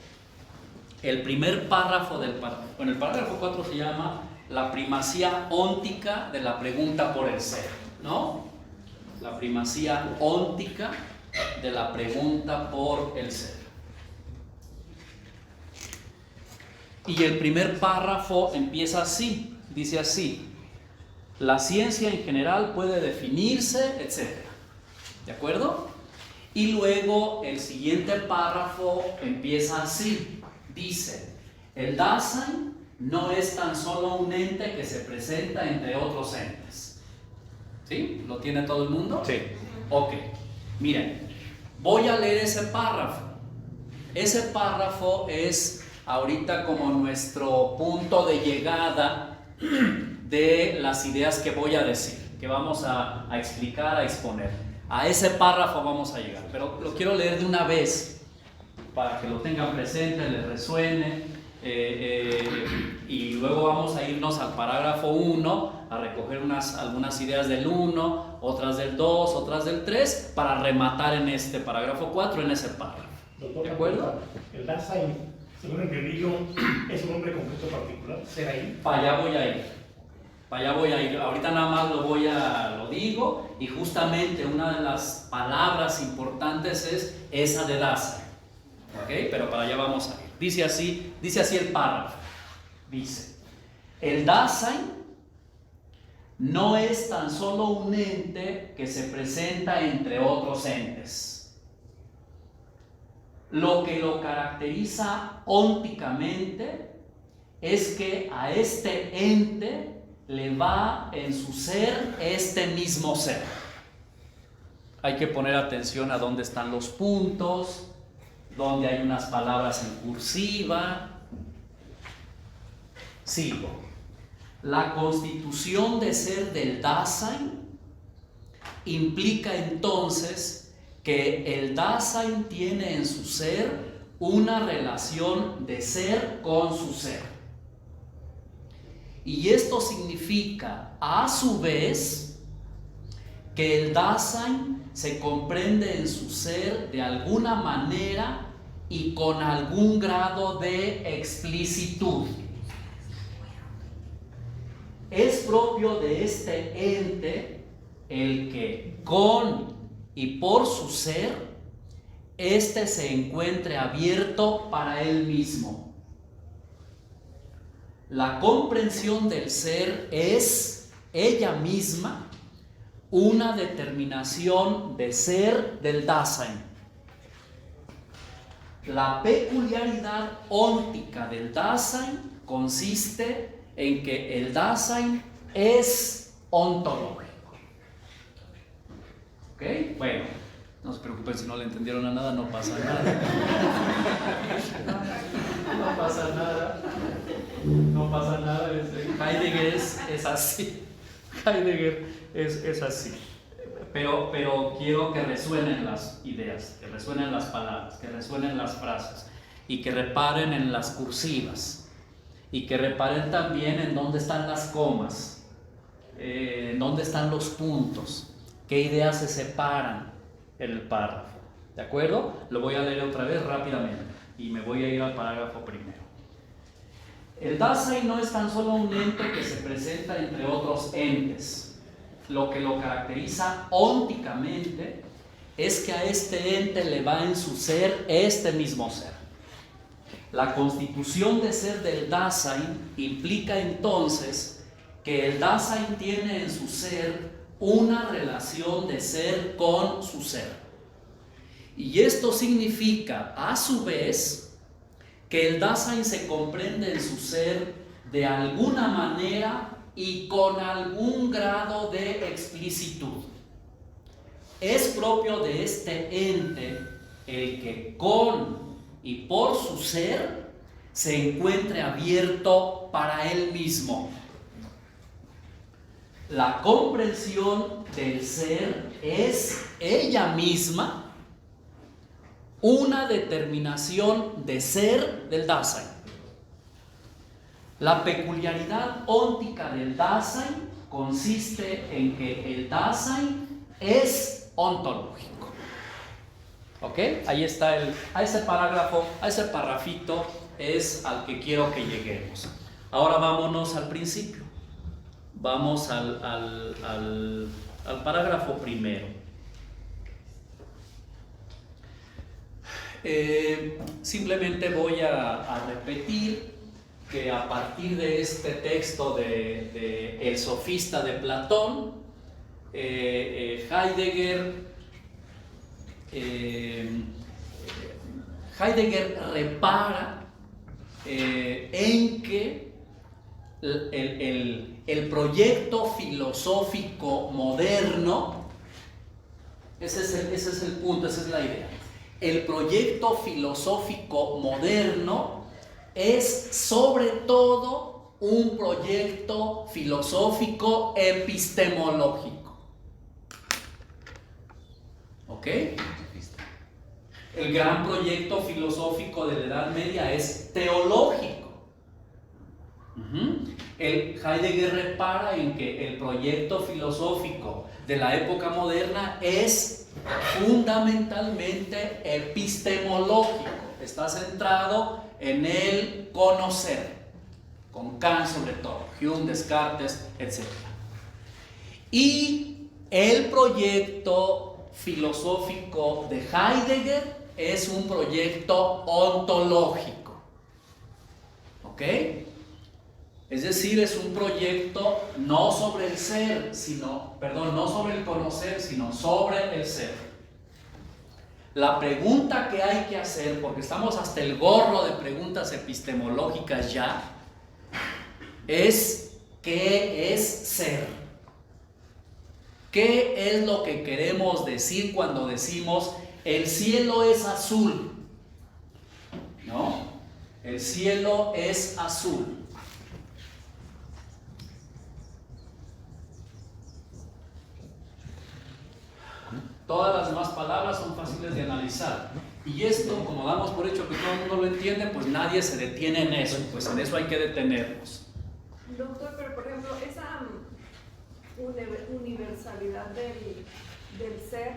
Speaker 1: el primer párrafo del parágrafo. Bueno, el parágrafo 4 se llama la primacía óntica de la pregunta por el ser, ¿no? La primacía óntica de la pregunta por el ser. Y el primer párrafo empieza así, dice así: la ciencia en general puede definirse, etc. ¿De acuerdo? Y luego el siguiente párrafo empieza así, dice: el Dasein no es tan solo un ente que se presenta entre otros entes. ¿Sí? ¿Lo tiene todo el mundo?
Speaker 6: Sí.
Speaker 1: Ok. Miren, voy a leer ese párrafo. Ese párrafo es ahorita como nuestro punto de llegada de las ideas que voy a decir, que vamos a explicar, a exponer. A ese párrafo vamos a llegar, pero lo quiero leer de una vez para que lo tengan presente, les resuene. Y luego vamos a irnos al parágrafo 1 a recoger algunas ideas del 1, otras del 2, otras del 3, para rematar en este parágrafo 4, en ese párrafo.
Speaker 2: Doctor,
Speaker 1: ¿De acuerdo?
Speaker 2: El Dasein, según entendí yo, es un nombre concreto particular. ¿Será ahí?
Speaker 1: Para allá voy a ir. Para allá voy a ir. Ahorita nada más lo digo, y justamente una de las palabras importantes es esa de Dasein. ¿Ok? Pero para allá vamos a ir. Dice así el párrafo. Dice: el Dasein no es tan solo un ente que se presenta entre otros entes. Lo que lo caracteriza ónticamente es que a este ente le va en su ser este mismo ser. Hay que poner atención a dónde están los puntos, donde hay unas palabras en cursiva. Sigo. La constitución de ser del Dasein implica entonces que el Dasein tiene en su ser una relación de ser con su ser. Y esto significa, a su vez, que el Dasein se comprende en su ser de alguna manera y con algún grado de explicitud. Es propio de este ente el que con y por su ser, éste se encuentre abierto para él mismo. La comprensión del ser es ella misma una determinación de ser del Dasein. La peculiaridad óntica del Dasein consiste en que el Dasein es ontológico. ¿Ok? Bueno, no se preocupen si no le entendieron a nada, no pasa nada. No pasa nada. No pasa nada. Heidegger es así. Heidegger es así. Pero quiero que resuenen las ideas, que resuenen las palabras, que resuenen las frases y que reparen en las cursivas y que reparen también en dónde están las comas, en dónde están los puntos, qué ideas se separan en el párrafo. ¿De acuerdo? Lo voy a leer otra vez rápidamente y me voy a ir al parágrafo primero. El Dasein no es tan solo un ente que se presenta entre otros entes. Lo que lo caracteriza ónticamente es que a este ente le va en su ser este mismo ser. La constitución de ser del Dasein implica entonces que el Dasein tiene en su ser una relación de ser con su ser. Y esto significa, a su vez, que el Dasein se comprende en su ser de alguna manera y con algún grado de explicitud. Es propio de este ente el que con y por su ser se encuentre abierto para él mismo. La comprensión del ser es ella misma una determinación de ser del Dasein. La peculiaridad óntica del Dasein consiste en que el Dasein es ontológico. ¿Ok? Ahí está a ese parágrafo, a ese parrafito es al que quiero que lleguemos. Ahora vámonos al principio. Vamos al parágrafo primero. Simplemente voy a repetir que a partir de este texto de El Sofista de Platón, Heidegger repara en que el proyecto filosófico moderno, ese es el punto, esa es la idea. El proyecto filosófico moderno es sobre todo un proyecto filosófico epistemológico. ¿Ok? El gran proyecto filosófico de la Edad Media es teológico. El Heidegger repara en que el proyecto filosófico de la época moderna es fundamentalmente epistemológico. Está centrado en el conocer, con Kant sobre todo, Hume, Descartes, etc. Y el proyecto filosófico de Heidegger es un proyecto ontológico. ¿Ok? Es decir, es un proyecto no sobre el ser, no sobre el conocer, sino sobre el ser. La pregunta que hay que hacer, porque estamos hasta el gorro de preguntas epistemológicas ya, es ¿qué es ser? ¿Qué es lo que queremos decir cuando decimos el cielo es azul? ¿No? El cielo es azul. Todas las demás palabras son fáciles de analizar. Y esto, como damos por hecho que todo el mundo lo entiende, pues nadie se detiene en eso. Pues en eso hay que detenernos.
Speaker 3: Doctor, pero por ejemplo, esa universalidad del ser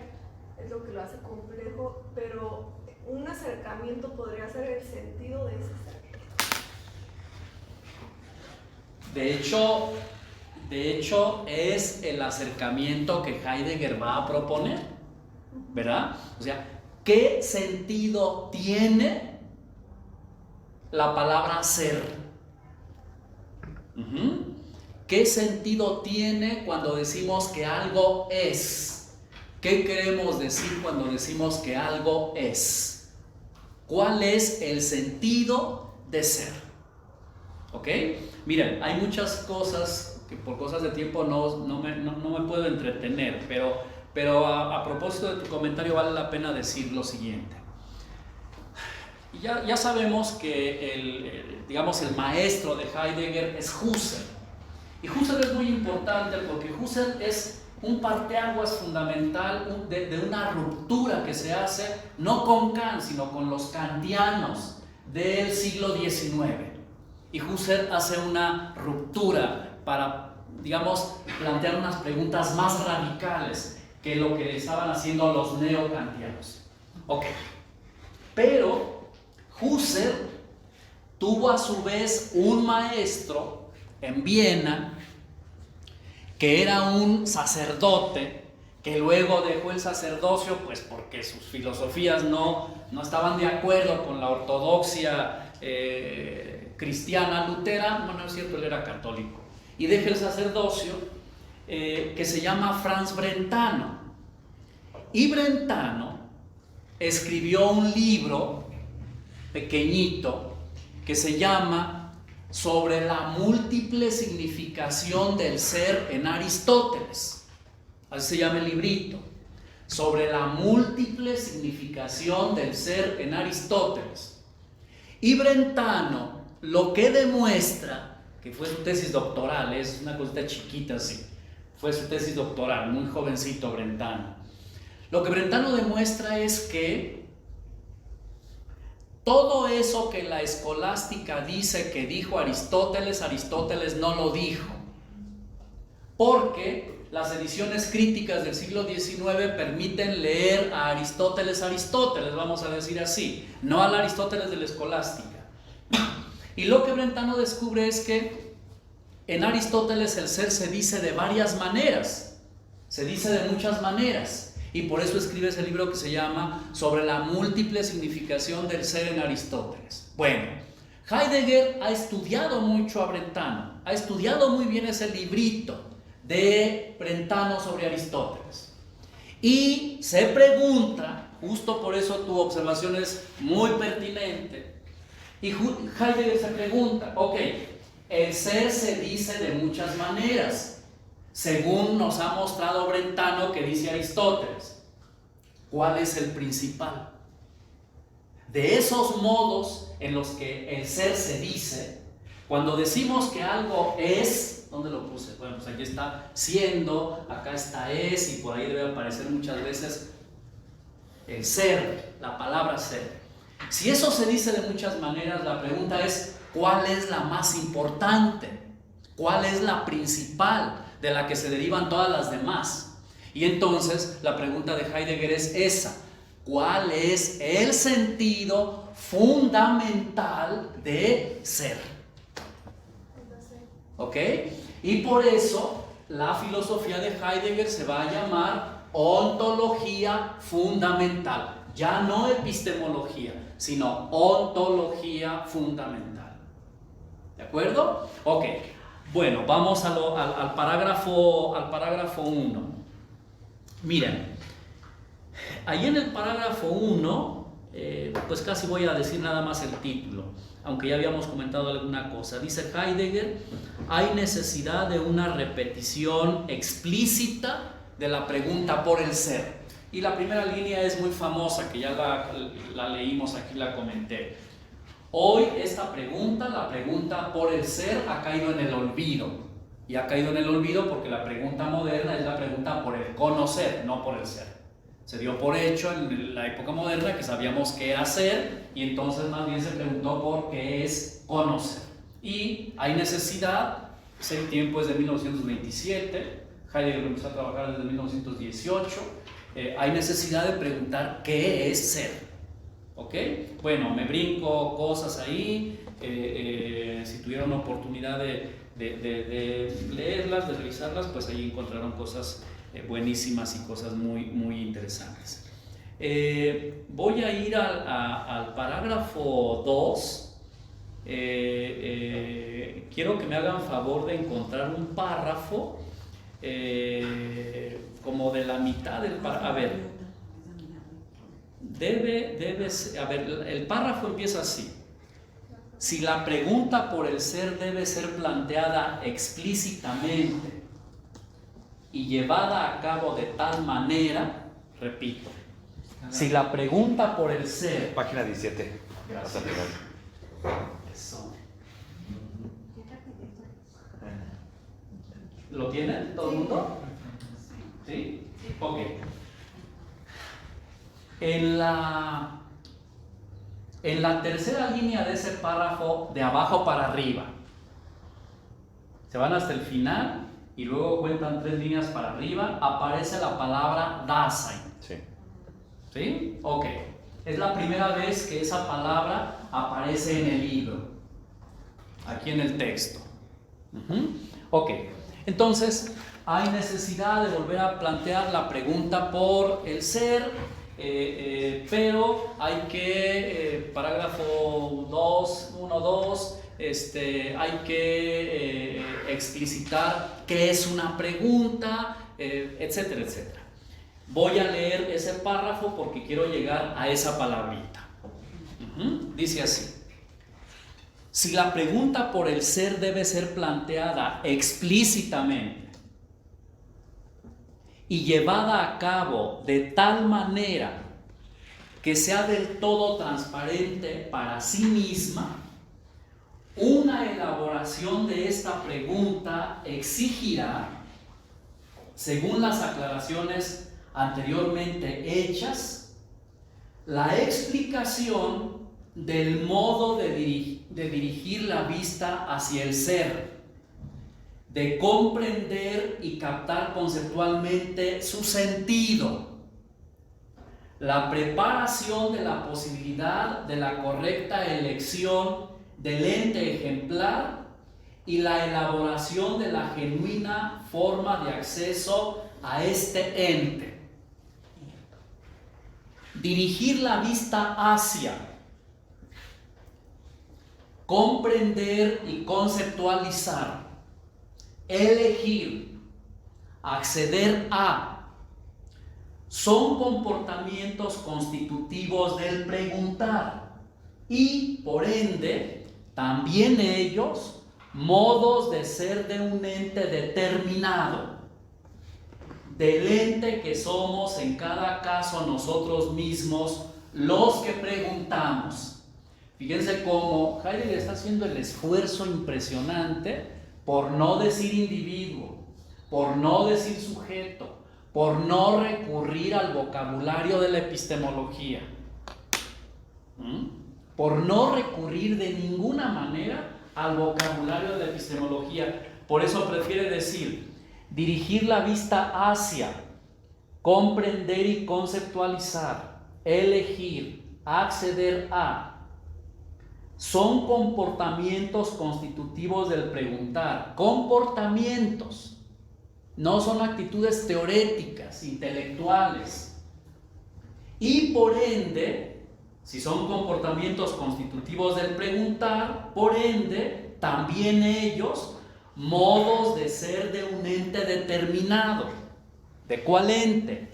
Speaker 3: es lo que lo hace complejo, pero un acercamiento podría ser el sentido de ese ser.
Speaker 1: De hecho, es el acercamiento que Heidegger va a proponer, ¿verdad? O sea, ¿qué sentido tiene la palabra ser? ¿Qué sentido tiene cuando decimos que algo es? ¿Qué queremos decir cuando decimos que algo es? ¿Cuál es el sentido de ser? ¿Ok? Miren, hay muchas cosas que por cosas de tiempo no me puedo entretener, pero a propósito de tu comentario vale la pena decir lo siguiente. Ya sabemos que el maestro de Heidegger es Husserl. Y Husserl es muy importante porque Husserl es un parteaguas fundamental de una ruptura que se hace no con Kant, sino con los kantianos del siglo XIX. Y Husserl hace una ruptura para, plantear unas preguntas más radicales que lo que estaban haciendo los neokantianos. Ok, pero Husserl tuvo a su vez un maestro en Viena que era un sacerdote que luego dejó el sacerdocio pues porque sus filosofías no estaban de acuerdo con la ortodoxia cristiana lutera. Bueno, es cierto, él era católico y deja el sacerdocio, que se llama Franz Brentano. Y Brentano escribió un libro pequeñito que se llama Sobre la múltiple significación del ser en Aristóteles. Así se llama el librito. Sobre la múltiple significación del ser en Aristóteles. Y Brentano lo que demuestra, que fue su tesis doctoral, es una cosita chiquita así, fue su tesis doctoral, muy jovencito Brentano. Lo que Brentano demuestra es que todo eso que la escolástica dice que dijo Aristóteles, Aristóteles no lo dijo, porque las ediciones críticas del siglo XIX permiten leer a Aristóteles, vamos a decir así, no al Aristóteles de la escolástica. Y lo que Brentano descubre es que en Aristóteles el ser se dice de varias maneras, se dice de muchas maneras, y por eso escribe ese libro que se llama Sobre la múltiple significación del ser en Aristóteles. Bueno, Heidegger ha estudiado mucho a Brentano, ha estudiado muy bien ese librito de Brentano sobre Aristóteles, y se pregunta, justo por eso tu observación es muy pertinente, y Heidegger se pregunta, ok, el ser se dice de muchas maneras, según nos ha mostrado Brentano que dice Aristóteles. ¿Cuál es el principal? De esos modos en los que el ser se dice, cuando decimos que algo es, ¿dónde lo puse? Bueno, pues aquí está siendo, acá está es, y por ahí debe aparecer muchas veces el ser, la palabra ser. Si eso se dice de muchas maneras, la pregunta es, ¿cuál es la más importante? ¿Cuál es la principal de la que se derivan todas las demás? Y entonces la pregunta de Heidegger es esa: ¿cuál es el sentido fundamental de ser? ¿Ok? Y por eso la filosofía de Heidegger se va a llamar ontología fundamental. Ya no epistemología, sino ontología fundamental. ¿De acuerdo? Ok. Bueno, vamos al parágrafo 1. Miren, ahí en el parágrafo 1, pues casi voy a decir nada más el título, aunque ya habíamos comentado alguna cosa. Dice Heidegger: hay necesidad de una repetición explícita de la pregunta por el ser. Y la primera línea es muy famosa, que ya la leímos aquí, la comenté. Hoy esta pregunta, la pregunta por el ser, ha caído en el olvido. Y ha caído en el olvido porque la pregunta moderna es la pregunta por el conocer, no por el ser. Se dio por hecho en la época moderna que sabíamos qué era ser, y entonces más bien se preguntó por qué es conocer. Y hay necesidad, ese tiempo es de 1927, Heidegger empezó a trabajar desde 1918, hay necesidad de preguntar qué es ser. ¿Ok? Bueno, me brinco cosas ahí, si tuvieron oportunidad de leerlas, de revisarlas, pues ahí encontraron cosas buenísimas y cosas muy, muy interesantes. Voy a ir al parágrafo 2. Quiero que me hagan favor de encontrar un párrafo como de la mitad del párrafo. A ver, el párrafo empieza así: si la pregunta por el ser debe ser planteada explícitamente y llevada a cabo de tal manera, repito, si la pregunta por el ser...
Speaker 6: Página 17.
Speaker 1: Gracias. Eso. ¿Lo tienen todo el mundo? ¿Sí? Ok. En la tercera línea de ese párrafo, de abajo para arriba, se van hasta el final y luego cuentan 3 líneas para arriba, aparece la palabra Dasein.
Speaker 6: Sí.
Speaker 1: ¿Sí? Ok. Es la primera vez que esa palabra aparece en el libro, aquí en el texto. Ok. Entonces, hay necesidad de volver a plantear la pregunta por el ser, pero hay que, parágrafo 1, 2, hay que explicitar qué es una pregunta, etcétera, etcétera. Voy a leer ese párrafo porque quiero llegar a esa palabrita. Dice así: si la pregunta por el ser debe ser planteada explícitamente y llevada a cabo de tal manera que sea del todo transparente para sí misma, una elaboración de esta pregunta exigirá, según las aclaraciones anteriormente hechas, la explicación del modo de dirigir la vista hacia el ser, de comprender y captar conceptualmente su sentido, la preparación de la posibilidad de la correcta elección del ente ejemplar y la elaboración de la genuina forma de acceso a este ente. Dirigir la vista hacia, comprender y conceptualizar, elegir, acceder a, son comportamientos constitutivos del preguntar y, por ende, también ellos, modos de ser de un ente determinado, del ente que somos en cada caso nosotros mismos los que preguntamos. Fíjense cómo Heidegger está haciendo el esfuerzo impresionante por no decir individuo, por no decir sujeto, por no recurrir al vocabulario de la epistemología, por no recurrir de ninguna manera al vocabulario de la epistemología. Por eso prefiere decir: dirigir la vista hacia, comprender y conceptualizar, elegir, acceder a, son comportamientos constitutivos del preguntar. Comportamientos. No son actitudes teoréticas, intelectuales. Y por ende, si son comportamientos constitutivos del preguntar, por ende, también ellos, modos de ser de un ente determinado. ¿De cuál ente?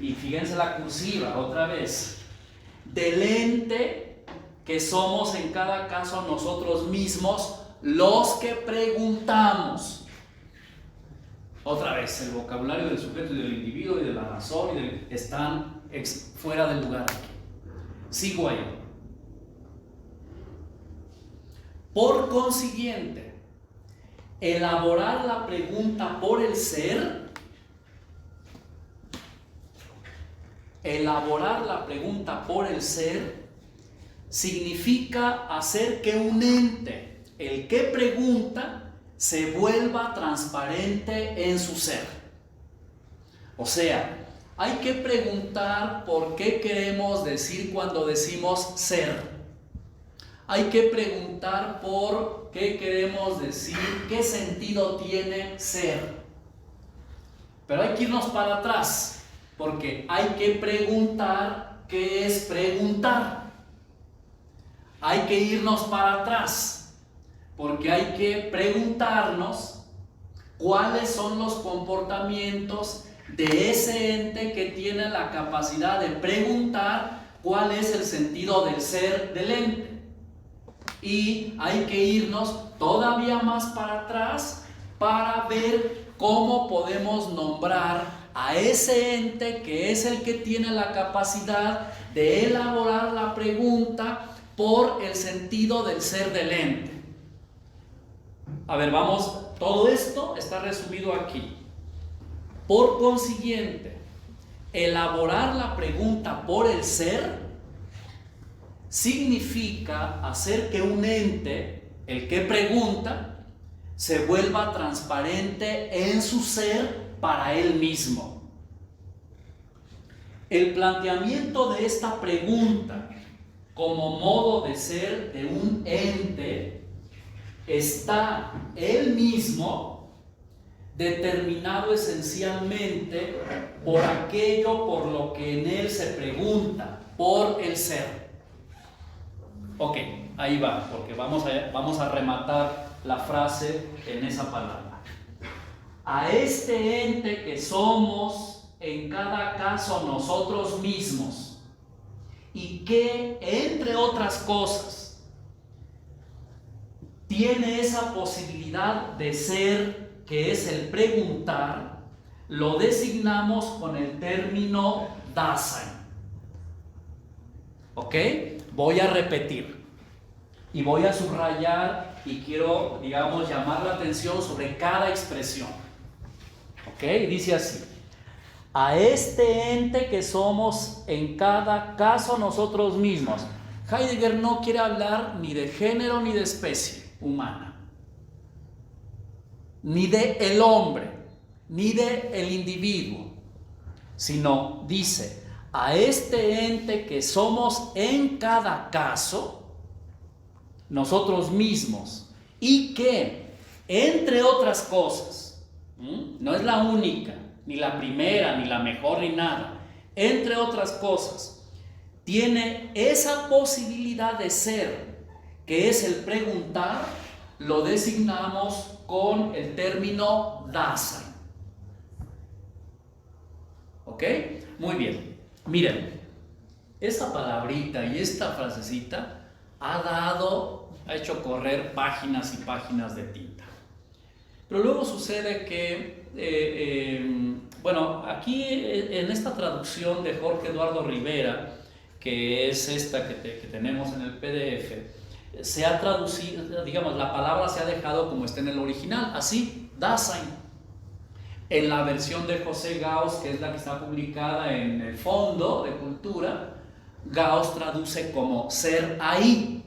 Speaker 1: Y fíjense la cursiva otra vez. Del ente que somos en cada caso nosotros mismos, los que preguntamos. Otra vez, el vocabulario del sujeto y del individuo y de la razón están fuera del lugar aquí. Sigo ahí. Por consiguiente, elaborar la pregunta por el ser, significa hacer que un ente, el que pregunta, se vuelva transparente en su ser. O sea, hay que preguntar por qué queremos decir cuando decimos ser. Hay que preguntar por qué queremos decir, qué sentido tiene ser. Pero hay que irnos para atrás, porque hay que preguntar qué es preguntar. Hay que irnos para atrás, porque hay que preguntarnos cuáles son los comportamientos de ese ente que tiene la capacidad de preguntar cuál es el sentido del ser del ente. Y hay que irnos todavía más para atrás para ver cómo podemos nombrar a ese ente que es el que tiene la capacidad de elaborar la pregunta por el sentido del ser del ente. A ver, vamos, todo esto está resumido aquí. Por consiguiente, elaborar la pregunta por el ser significa hacer que un ente, el que pregunta, se vuelva transparente en su ser para él mismo. El planteamiento de esta pregunta como modo de ser de un ente está él mismo determinado esencialmente por aquello por lo que en él se pregunta, por el ser. Ok, Ahí va, porque vamos a rematar la frase en esa palabra. A este ente que somos en cada caso nosotros mismos y que, entre otras cosas, tiene esa posibilidad de ser, que es el preguntar, lo designamos con el término Dasein. ¿Ok? Voy a repetir y voy a subrayar y quiero, digamos, llamar la atención sobre cada expresión. ¿Ok? Dice así: a este ente que somos en cada caso nosotros mismos. Heidegger no quiere hablar ni de género ni de especie humana, ni de el hombre, ni de el individuo, sino dice: a este ente que somos en cada caso nosotros mismos y que, entre otras cosas, no es la única, ni la primera, ni la mejor, ni nada, entre otras cosas, tiene esa posibilidad de ser, que es el preguntar, lo designamos con el término Dasein. ¿Ok? Muy bien. Miren, esta palabrita y esta frasecita ha hecho correr páginas y páginas de tinta. Pero luego sucede que, bueno, aquí en esta traducción de Jorge Eduardo Rivera, que es esta que tenemos en el PDF, se ha traducido, digamos, la palabra se ha dejado como está en el original, así, Dasein. En la versión de José Gauss, que es la que está publicada en el Fondo de Cultura, Gauss traduce como ser ahí.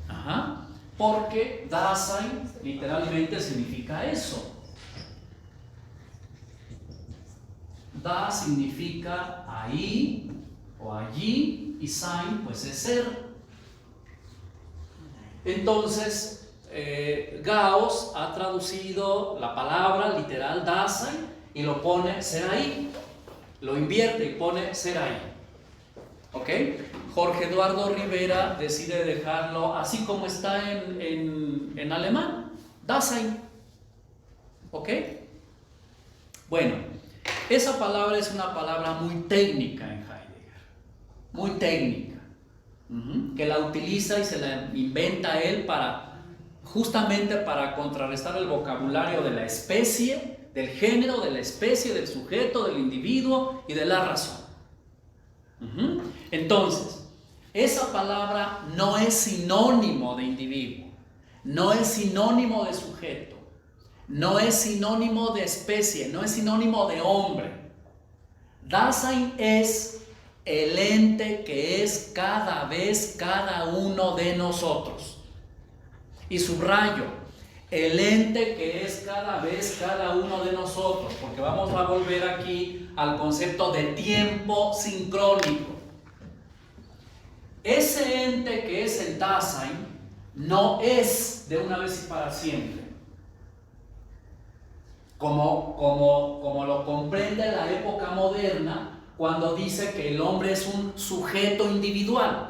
Speaker 1: Ajá. Porque Dasein literalmente significa eso. Da significa ahí o allí y Sein pues es ser. Entonces Gauss ha traducido la palabra literal Dasein y lo pone ser ahí, lo invierte y pone ser ahí. ¿Ok? Jorge Eduardo Rivera decide dejarlo así como está en alemán, Dasein. ¿Ok? Bueno, esa palabra es una palabra muy técnica en Heidegger, muy técnica, que la utiliza y se la inventa él justamente para contrarrestar el vocabulario de la especie, del género, de la especie, del sujeto, del individuo y de la razón. Entonces, esa palabra no es sinónimo de individuo, no es sinónimo de sujeto, no es sinónimo de especie, no es sinónimo de hombre. Dasein es el ente que es cada vez cada uno de nosotros. Y subrayo, el ente que es cada vez cada uno de nosotros, porque vamos a volver aquí al concepto de tiempo sincrónico. Ese ente que es el Dasein no es de una vez y para siempre, como lo comprende la época moderna cuando dice que el hombre es un sujeto individual.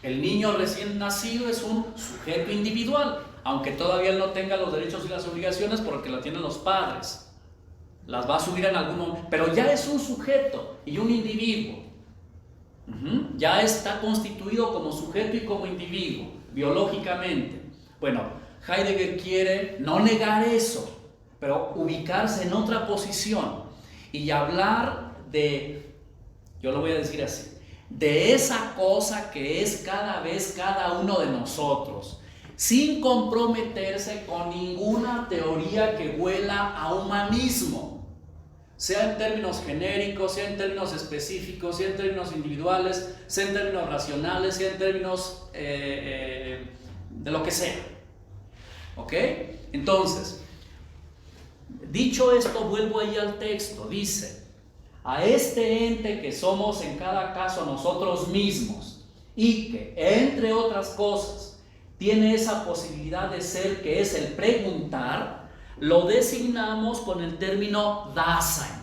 Speaker 1: El niño recién nacido es un sujeto individual, aunque todavía él no tenga los derechos y las obligaciones porque lo tienen los padres. Las va a subir en algún momento, pero ya es un sujeto y un individuo. Ya está constituido como sujeto y como individuo, biológicamente. Bueno, Heidegger quiere no negar eso, pero ubicarse en otra posición y hablar de, yo lo voy a decir así, de esa cosa que es cada vez cada uno de nosotros, sin comprometerse con ninguna teoría que huela a humanismo, sea en términos genéricos, sea en términos específicos, sea en términos individuales, sea en términos racionales, sea en términos de lo que sea. ¿Ok? Entonces, dicho esto, vuelvo ahí al texto, dice: a este ente que somos en cada caso nosotros mismos y que, entre otras cosas, tiene esa posibilidad de ser, que es el preguntar, lo designamos con el término Dasein.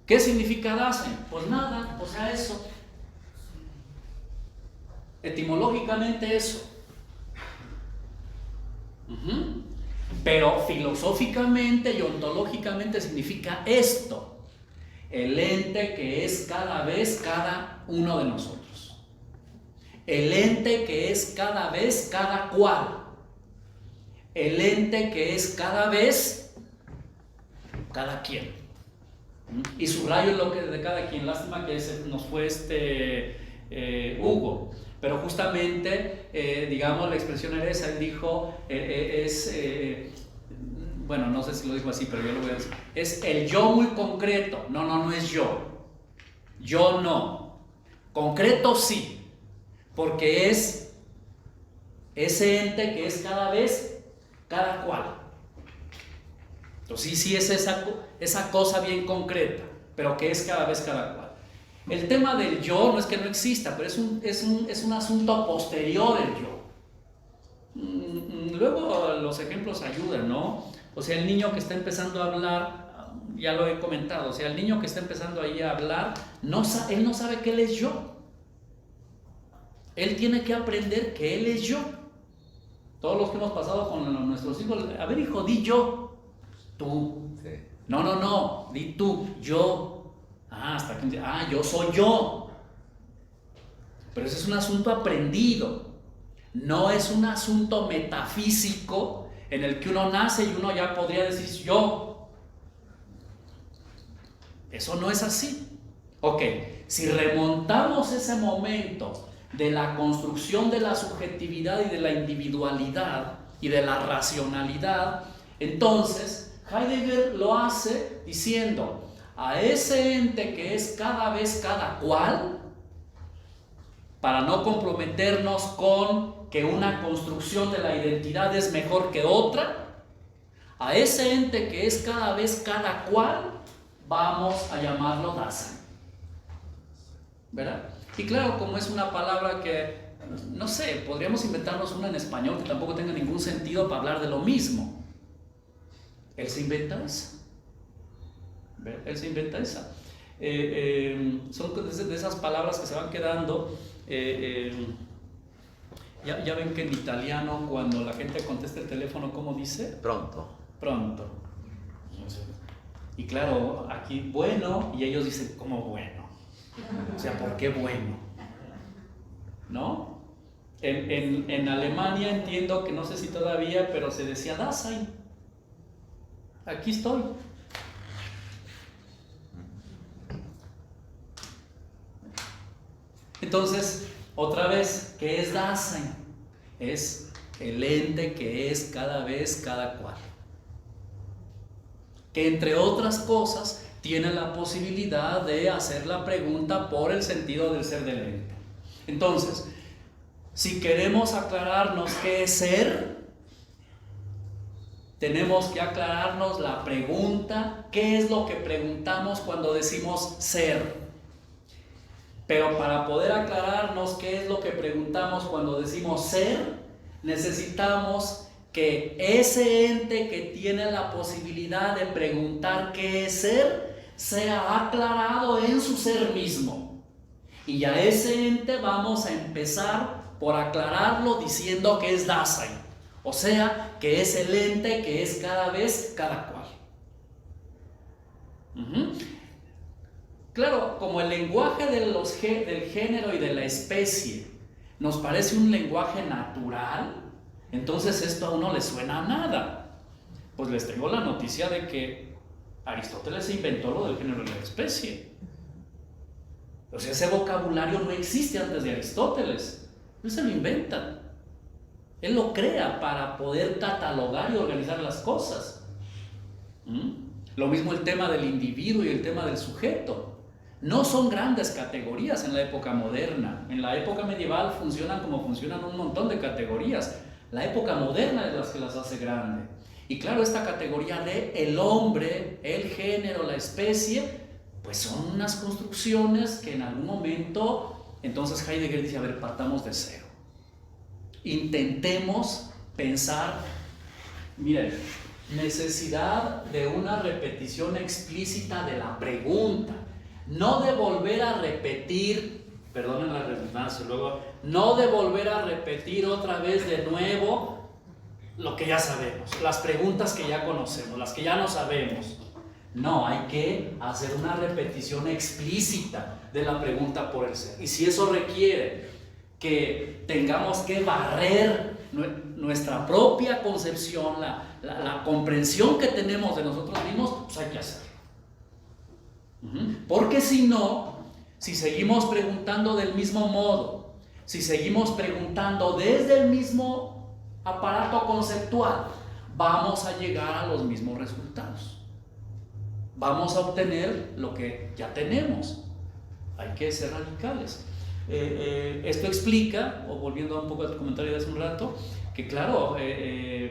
Speaker 1: ¿Qué significa Dasein? Pues nada, o sea, eso. Etimológicamente eso. Pero filosóficamente y ontológicamente significa esto: el ente que es cada vez cada uno de nosotros, el ente que es cada vez cada cual, el ente que es cada vez cada quien. Y subrayo lo que de cada quien. Lástima que nos fue Hugo, pero justamente, digamos, la expresión era esa. Él dijo, bueno, no sé si lo dijo así, pero yo lo voy a decir, es el yo muy concreto. No es yo. Yo no. Concreto sí, porque es ese ente que es cada vez cada cual. Entonces sí es esa cosa bien concreta, pero que es cada vez cada cual. El tema del yo no es que no exista, pero es un asunto posterior el yo. Luego los ejemplos ayudan, ¿no? O sea, el niño que está empezando a hablar, ya lo he comentado, o sea, el niño que está empezando ahí a hablar, él no sabe que él es yo. Él tiene que aprender que él es yo. Todos los que hemos pasado con nuestros hijos, a ver, hijo, di yo. Tú.
Speaker 6: Sí.
Speaker 1: No, di tú, yo. Hasta que yo soy yo. Pero ese es un asunto aprendido. No es un asunto metafísico en el que uno nace y uno ya podría decir yo. Eso no es así. Ok, si remontamos ese momento de la construcción de la subjetividad y de la individualidad y de la racionalidad, entonces Heidegger lo hace diciendo: a ese ente que es cada vez cada cual, para no comprometernos con que una construcción de la identidad es mejor que otra, a ese ente que es cada vez cada cual, vamos a llamarlo Dasein. ¿Verdad? Y claro, como es una palabra que, no sé, podríamos inventarnos una en español que tampoco tenga ningún sentido para hablar de lo mismo. Él se inventa esa. Él se inventa esa. Son de esas palabras que se van quedando. Ya ven que en italiano, cuando la gente contesta el teléfono, ¿cómo dice?
Speaker 6: Pronto.
Speaker 1: Pronto. Y claro, aquí bueno, y ellos dicen, ¿cómo bueno? O sea, ¿por qué bueno? ¿No? En Alemania entiendo que no sé si todavía, pero se decía Dasein. Aquí estoy. Entonces, otra vez, ¿qué es Dasein? Es el ente que es cada vez cada cual. Que entre otras cosas tiene la posibilidad de hacer la pregunta por el sentido del ser del ente. Entonces, si queremos aclararnos qué es ser, tenemos que aclararnos la pregunta, ¿qué es lo que preguntamos cuando decimos ser? Pero para poder aclararnos qué es lo que preguntamos cuando decimos ser, necesitamos que ese ente que tiene la posibilidad de preguntar qué es ser, sea aclarado en su ser mismo. Y a ese ente vamos a empezar por aclararlo diciendo que es Dasein. O sea, que es el ente que es cada vez cada cual. Claro, como el lenguaje del género y de la especie nos parece un lenguaje natural, entonces esto a uno le suena a nada. Pues les tengo la noticia de que Aristóteles inventó lo del género y la especie. O sea, ese vocabulario no existe antes de Aristóteles. Él se lo inventa. Él lo crea para poder catalogar y organizar las cosas. Lo mismo el tema del individuo y el tema del sujeto. No son grandes categorías en la época moderna. En la época medieval funcionan como funcionan un montón de categorías. La época moderna es la que las hace grande. Y claro, esta categoría de el hombre, el género, la especie, pues son unas construcciones que en algún momento, entonces Heidegger dice, a ver, partamos de cero. Intentemos pensar, miren, necesidad de una repetición explícita de la pregunta, no de volver a repetir perdonen la redundancia, luego, no de volver a repetir otra vez de nuevo lo que ya sabemos, las preguntas que ya conocemos, las que ya no sabemos. No, hay que hacer una repetición explícita de la pregunta por el ser. Y si eso requiere que tengamos que barrer nuestra propia concepción, la comprensión que tenemos de nosotros mismos, pues hay que hacerlo. Porque si no, si seguimos preguntando del mismo modo, si seguimos preguntando desde el mismo aparato conceptual, vamos a llegar a los mismos resultados. Vamos a obtener lo que ya tenemos. Hay que ser radicales. Esto explica, o volviendo un poco al comentario de hace un rato, que claro,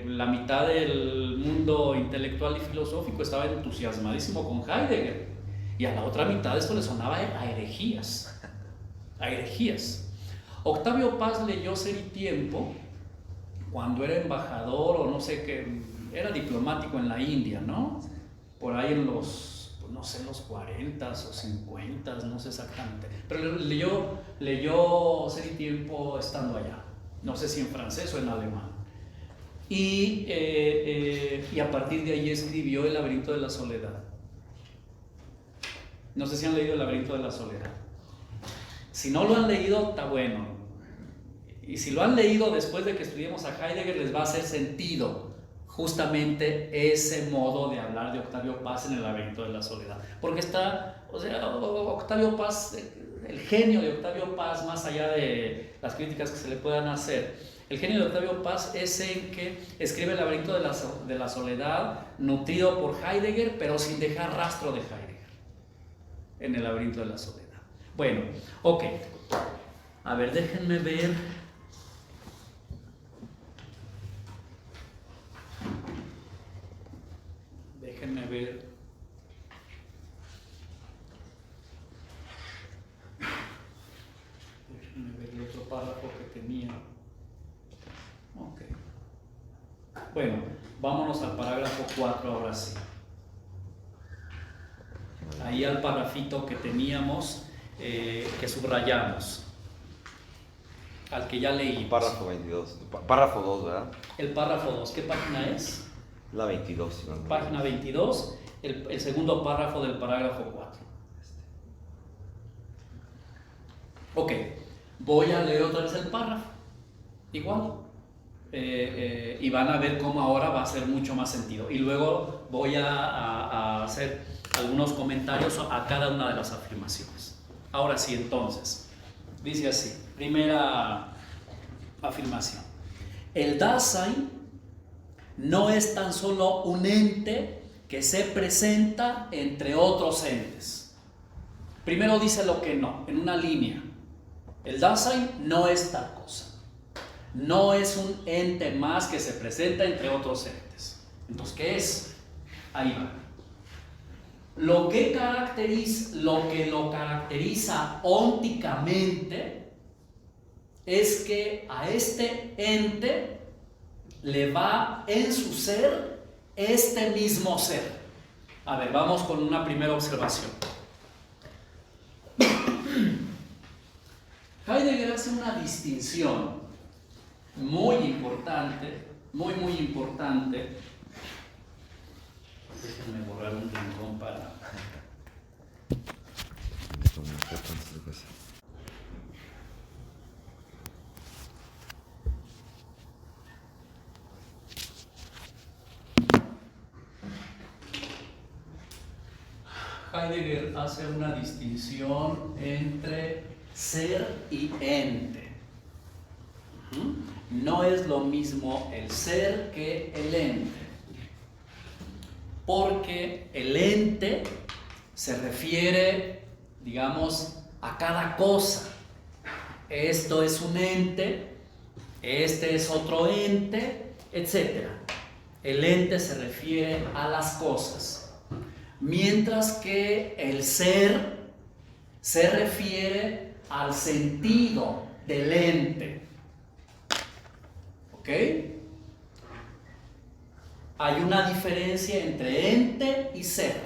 Speaker 1: la mitad del mundo intelectual y filosófico estaba entusiasmadísimo con Heidegger, y a la otra mitad esto le sonaba a herejías. A herejías. Octavio Paz leyó Ser y Tiempo cuando era embajador, o no sé qué, era diplomático en la India, ¿no? Por ahí en los, no sé, los 40 o 50, no sé exactamente, pero leyó Ser y Tiempo estando allá, no sé si en francés o en alemán, y a partir de ahí escribió El laberinto de la soledad. No sé si han leído El laberinto de la soledad. Si no lo han leído, está bueno, y si lo han leído después de que estudiemos a Heidegger, les va a hacer sentido justamente ese modo de hablar de Octavio Paz en El laberinto de la soledad, porque está, o sea, Octavio Paz, el genio de Octavio Paz, más allá de las críticas que se le puedan hacer, el genio de Octavio Paz es en que escribe El laberinto de la soledad nutrido por Heidegger, pero sin dejar rastro de Heidegger en El laberinto de la soledad. Bueno, ok, a ver, déjenme ver. Déjenme ver. Déjenme ver el otro párrafo que tenía. Ok. Bueno, vámonos al parágrafo 4 ahora sí. Ahí al parrafito que teníamos, que subrayamos, al que ya leí.
Speaker 6: Párrafo 22. Párrafo 2, ¿verdad?
Speaker 1: El párrafo 2, ¿qué página es?
Speaker 6: La 22. ¿No?
Speaker 1: Página 22, el segundo párrafo del parágrafo 4. Ok, voy a leer otra vez el párrafo, igual, y van a ver cómo ahora va a hacer mucho más sentido. Y luego voy a hacer algunos comentarios a cada una de las afirmaciones. Ahora sí, entonces, dice así, primera afirmación. El Dasein no es tan solo un ente que se presenta entre otros entes. Primero dice lo que no, en una línea. El Dasein no es tal cosa. No es un ente más que se presenta entre otros entes. Entonces, ¿qué es? Ahí va. Lo que lo caracteriza ónticamente es que a este ente le va en su ser este mismo ser. A ver, vamos con una primera observación. Heidegger hace una distinción muy importante, muy importante. Déjenme borrar un rincón para... Heidegger hace una distinción entre ser y ente. No es lo mismo el ser que el ente, porque el ente se refiere, digamos, a cada cosa. Esto es un ente, este es otro ente, etc. El ente se refiere a las cosas, mientras que el ser se refiere al sentido del ente. ¿Ok? Hay una diferencia entre ente y ser.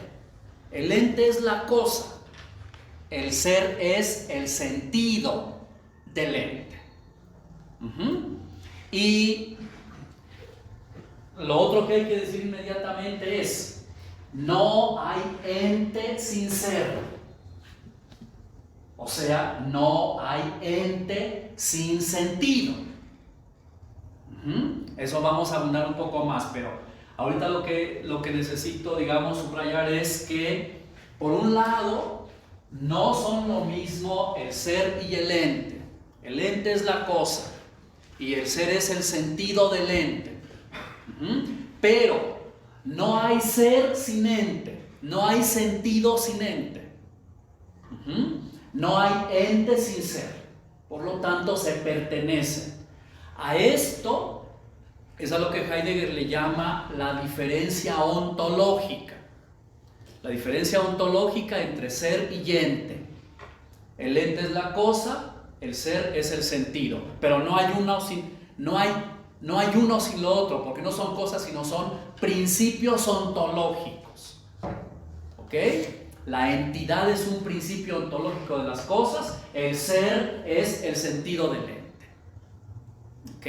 Speaker 1: El ente es la cosa, el ser es el sentido del ente. Y lo otro que hay que decir inmediatamente es: no hay ente sin ser. O sea, no hay ente sin sentido. Eso vamos a abundar un poco más, pero ahorita lo que necesito, digamos, subrayar es que, por un lado, no son lo mismo el ser y el ente. El ente es la cosa y el ser es el sentido del ente. Pero no hay ser sin ente, no hay sentido sin ente. No hay ente sin ser, por lo tanto se pertenecen. A esto es a lo que Heidegger le llama la diferencia ontológica. La diferencia ontológica entre ser y ente. El ente es la cosa, el ser es el sentido, pero no hay uno sin lo otro, porque no son cosas sino son principios ontológicos. ¿Ok? La entidad es un principio ontológico de las cosas, el ser es el sentido del ente. ¿Ok?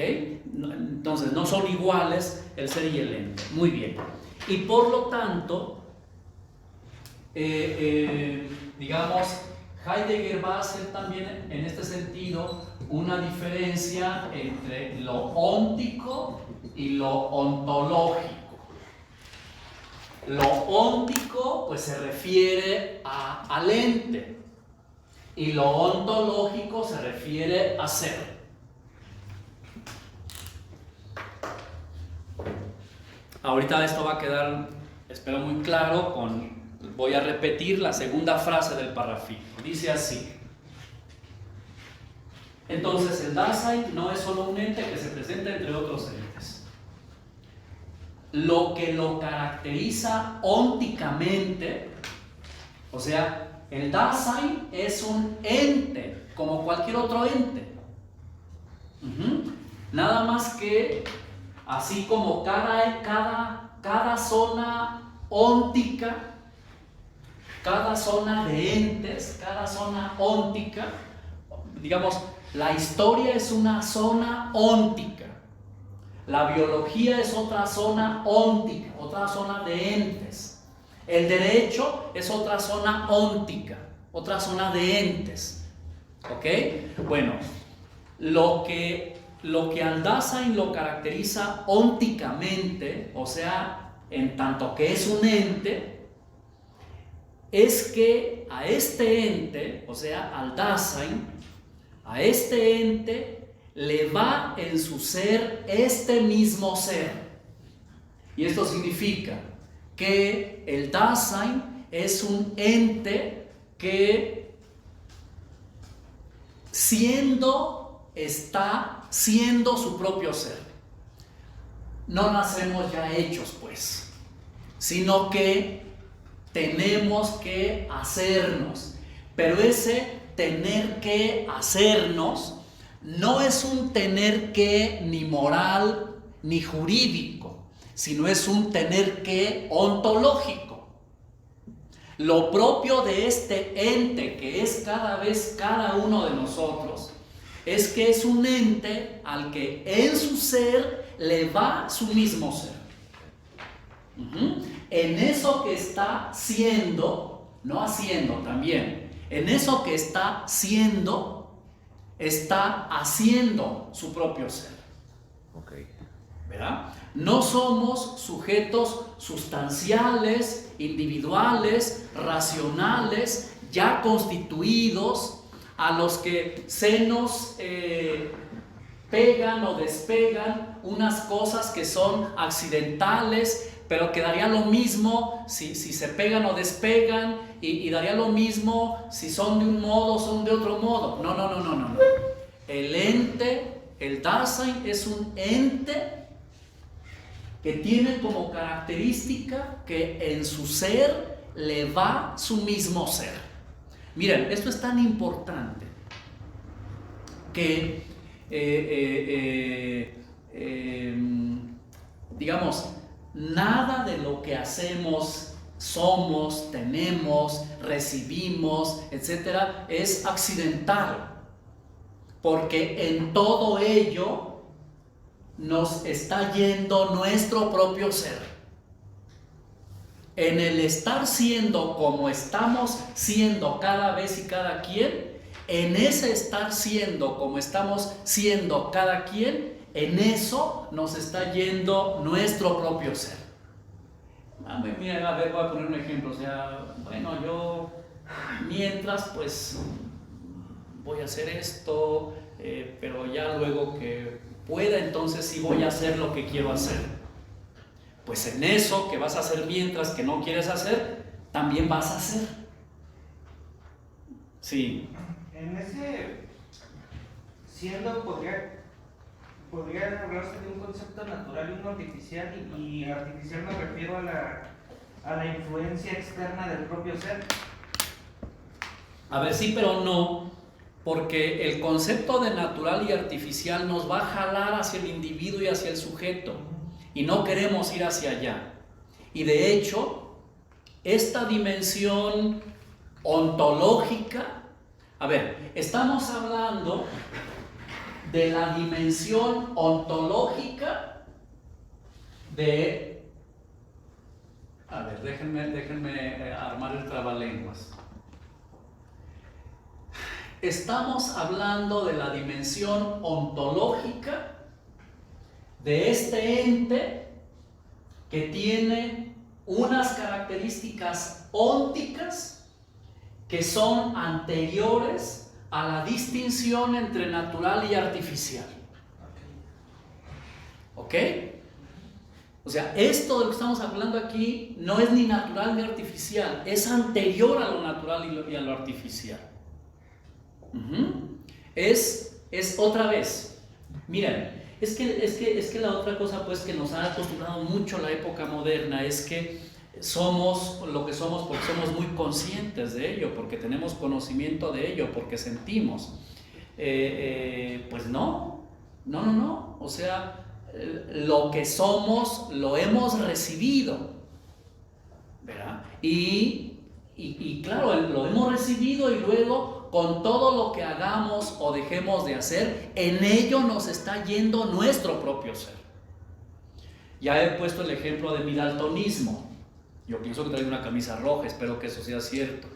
Speaker 1: Entonces no son iguales el ser y el ente. Muy bien. Y por lo tanto, digamos, Heidegger va a hacer también en este sentido una diferencia entre lo óntico y lo ontológico. Lo óntico pues se refiere al ente y lo ontológico se refiere a ser. Ahorita esto va a quedar, espero, muy claro. Voy a repetir la segunda frase del párrafo. Dice así: entonces el Dasein no es solo un ente que se presenta entre otros entes. Lo que lo caracteriza ónticamente, o sea, el Dasein es un ente como cualquier otro ente. Nada más que, así como cada zona óntica, cada zona de entes, cada zona óntica, digamos, la historia es una zona óntica. La biología es otra zona óntica, otra zona de entes. El derecho es otra zona óntica, otra zona de entes. ¿Ok? Bueno, lo que al Dasein lo caracteriza ónticamente, o sea, en tanto que es un ente, es que a este ente, o sea, al Dasein, a este ente le va en su ser este mismo ser. Y esto significa que el Dasein es un ente que está siendo su propio ser. No nacemos ya hechos, pues, sino que tenemos que hacernos. Pero ese tener que hacernos no es un tener que ni moral ni jurídico, sino es un tener que ontológico. Lo propio de este ente que es cada uno de nosotros es que es un ente al que en su ser le va su mismo ser. En eso que está siendo, no haciendo también, en eso que está siendo, está haciendo su propio ser.
Speaker 6: Okay.
Speaker 1: ¿Verdad? No somos sujetos sustanciales, individuales, racionales, ya constituidos, a los que se nos pegan o despegan unas cosas que son accidentales, pero que daría lo mismo si se pegan o despegan, y daría lo mismo si son de un modo o son de otro modo. No. El ente, el Dasein, es un ente que tiene como característica que en su ser le va su mismo ser. Miren, esto es tan importante que, digamos, nada de lo que hacemos somos, tenemos, recibimos, etcétera, es accidental, porque en todo ello nos está yendo nuestro propio ser. En el estar siendo como estamos siendo cada vez y cada quien, en ese estar siendo como estamos siendo cada quien, en eso nos está yendo nuestro propio ser. Mira, a ver, voy a poner un ejemplo. O sea, bueno, yo mientras pues voy a hacer esto, pero ya luego que pueda, entonces sí voy a hacer lo que quiero hacer. Pues en eso que vas a hacer mientras que no quieres hacer, también vas a hacer. Sí.
Speaker 5: En ese siendo podría hablarse de un concepto natural y uno artificial, y artificial me refiero a la influencia externa del propio ser.
Speaker 1: A ver, sí, pero no, porque el concepto de natural y artificial nos va a jalar hacia el individuo y hacia el sujeto, y no queremos ir hacia allá. Y de hecho, esta dimensión ontológica, a ver, estamos hablando de la dimensión ontológica de... A ver, déjenme armar el trabalenguas. Estamos hablando de la dimensión ontológica de este ente que tiene unas características ónticas que son anteriores a la distinción entre natural y artificial. ¿Ok? O sea, esto de lo que estamos hablando aquí no es ni natural ni artificial, es anterior a lo natural y a lo artificial. Es otra vez. Miren, es que la otra cosa pues que nos ha acostumbrado mucho la época moderna es que somos lo que somos porque somos muy conscientes de ello, porque tenemos conocimiento de ello, porque sentimos. Pues no. O sea, lo que somos lo hemos recibido, ¿verdad? Y claro, lo hemos recibido, y luego con todo lo que hagamos o dejemos de hacer, en ello nos está yendo nuestro propio ser. Ya he puesto el ejemplo de mi daltonismo. Yo pienso que traigo una camisa roja, espero que eso sea cierto.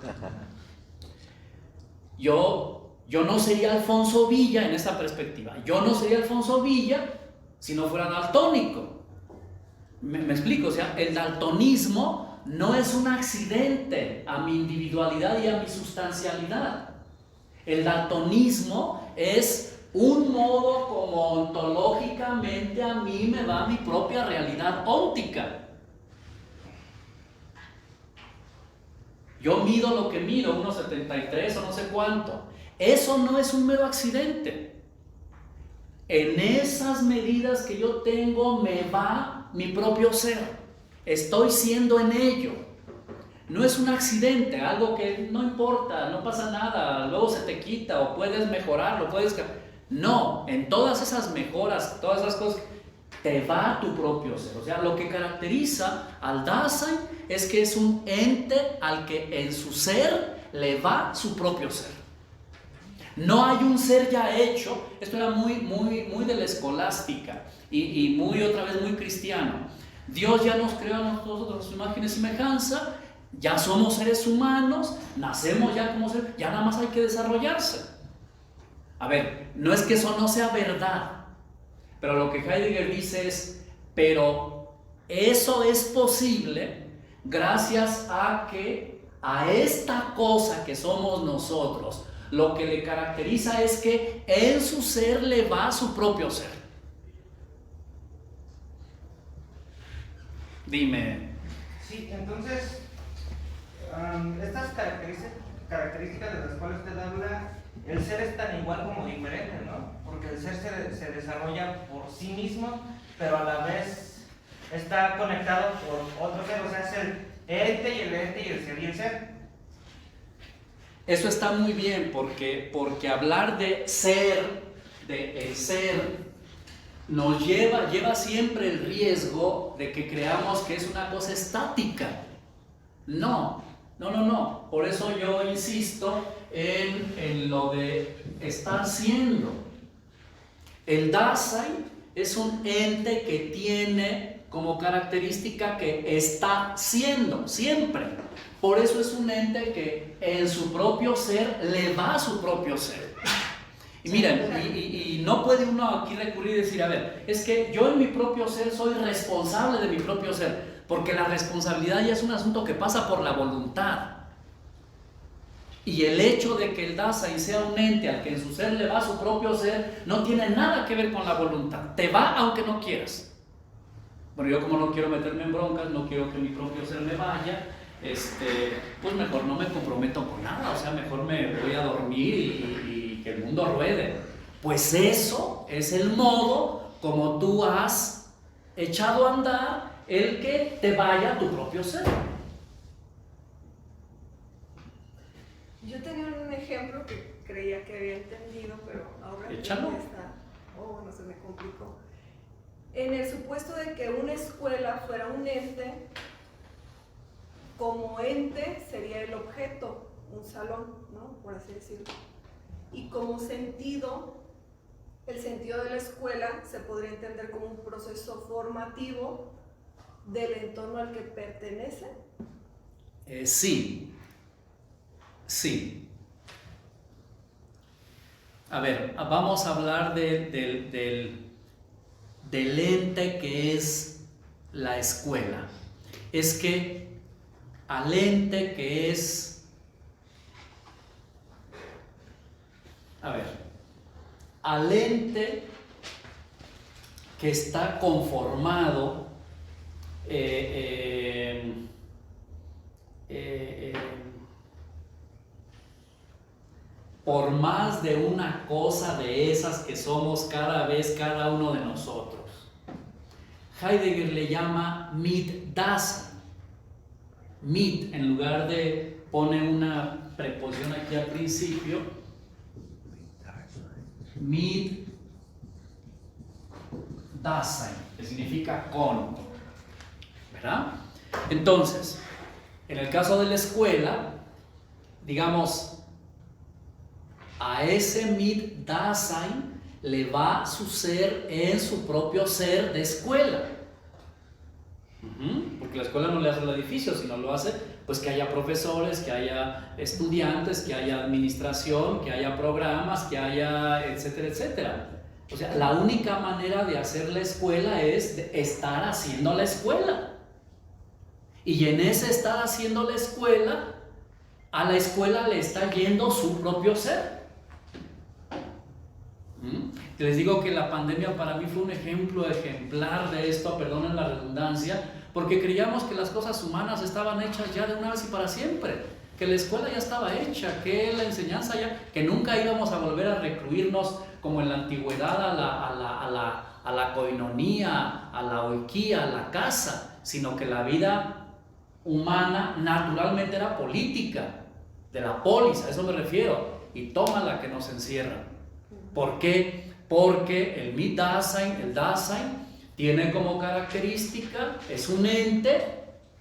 Speaker 1: Yo no sería Alfonso Villa en esta perspectiva. Yo no sería Alfonso Villa si no fuera daltónico. ¿Me explico? O sea, el daltonismo no es un accidente a mi individualidad y a mi sustancialidad. El daltonismo es un modo como ontológicamente a mí me va mi propia realidad óntica. Yo mido lo que mido, 1,73 o no sé cuánto. Eso no es un mero accidente. En esas medidas que yo tengo me va mi propio ser. Estoy siendo en ello. No es un accidente, algo que no importa, no pasa nada, luego se te quita o puedes mejorarlo, No, en todas esas mejoras, todas esas cosas, te va tu propio ser. O sea, lo que caracteriza al Dasein es que es un ente al que en su ser le va su propio ser. No hay un ser ya hecho. Esto era muy de la escolástica y muy otra vez muy cristiano. Dios ya nos creó a nosotros a su imagen y semejanza, ya somos seres humanos, nacemos ya como seres, ya nada más hay que desarrollarse. A ver, no es que eso no sea verdad, pero lo que Heidegger dice es, pero eso es posible gracias a que a esta cosa que somos nosotros, lo que le caracteriza es que en su ser le va su propio ser. Dime.
Speaker 5: Sí, entonces, estas características de las cuales usted habla, el ser es tan igual como diferente, ¿no? Porque el ser se desarrolla por sí mismo, pero a la vez está conectado por otro ser, o sea, es el ente y el ser y el ser.
Speaker 1: Eso está muy bien, porque hablar de ser, de el ser, nos lleva siempre el riesgo de que creamos que es una cosa estática. No. Por eso yo insisto en lo de estar siendo. El Dasein es un ente que tiene como característica que está siendo, siempre. Por eso es un ente que en su propio ser le va a su propio ser. Y miren, y no puede uno aquí recurrir y decir, a ver, es que yo en mi propio ser soy responsable de mi propio ser, porque la responsabilidad ya es un asunto que pasa por la voluntad. Y el hecho de que el Dasein sea un ente al que en su ser le va a su propio ser, no tiene nada que ver con la voluntad. Te va aunque no quieras. Bueno, yo como no quiero meterme en broncas, no quiero que mi propio ser me vaya, pues mejor no me comprometo con nada, o sea, mejor me voy a dormir y que el mundo ruede. Pues eso es el modo como tú has echado a andar el que te vaya a tu propio ser.
Speaker 3: Yo tenía un ejemplo que creía que había entendido, pero ahora
Speaker 1: Échalo.
Speaker 3: bueno, se me complicó. En el supuesto de que una escuela fuera un ente, como ente sería el objeto, un salón, ¿no? Por así decirlo. Y como sentido, el sentido de la escuela se podría entender como un proceso formativo del entorno al que pertenece.
Speaker 1: Sí. A ver, vamos a hablar del ente que es la escuela. Es que al ente que es... al ente que está conformado por más de una cosa de esas que somos cada vez cada uno de nosotros. Heidegger le llama Mitdasein. Mit, en lugar de pone una preposición aquí al principio, Mitdasein, que significa con, ¿verdad? Entonces, en el caso de la escuela, digamos, a ese Mitdasein le va su ser en su propio ser de escuela. Porque la escuela no le hace el edificio, sino lo hace pues que haya profesores, que haya estudiantes, que haya administración, que haya programas, que haya etcétera, etcétera. O sea, la única manera de hacer la escuela es de estar haciendo la escuela. Y en ese estar haciendo la escuela, a la escuela le está yendo su propio ser. Les digo que la pandemia para mí fue un ejemplo ejemplar de esto, perdonen la redundancia, porque creíamos que las cosas humanas estaban hechas ya de una vez y para siempre, que la escuela ya estaba hecha, que la enseñanza ya, que nunca íbamos a volver a recluirnos como en la antigüedad a la koinonía, a la oikía, a la casa, sino que la vida humana naturalmente era política, de la polis, a eso me refiero, y toma la que nos encierra. ¿Por qué? Porque el Mitdasein, el Dasein, tiene como característica, es un ente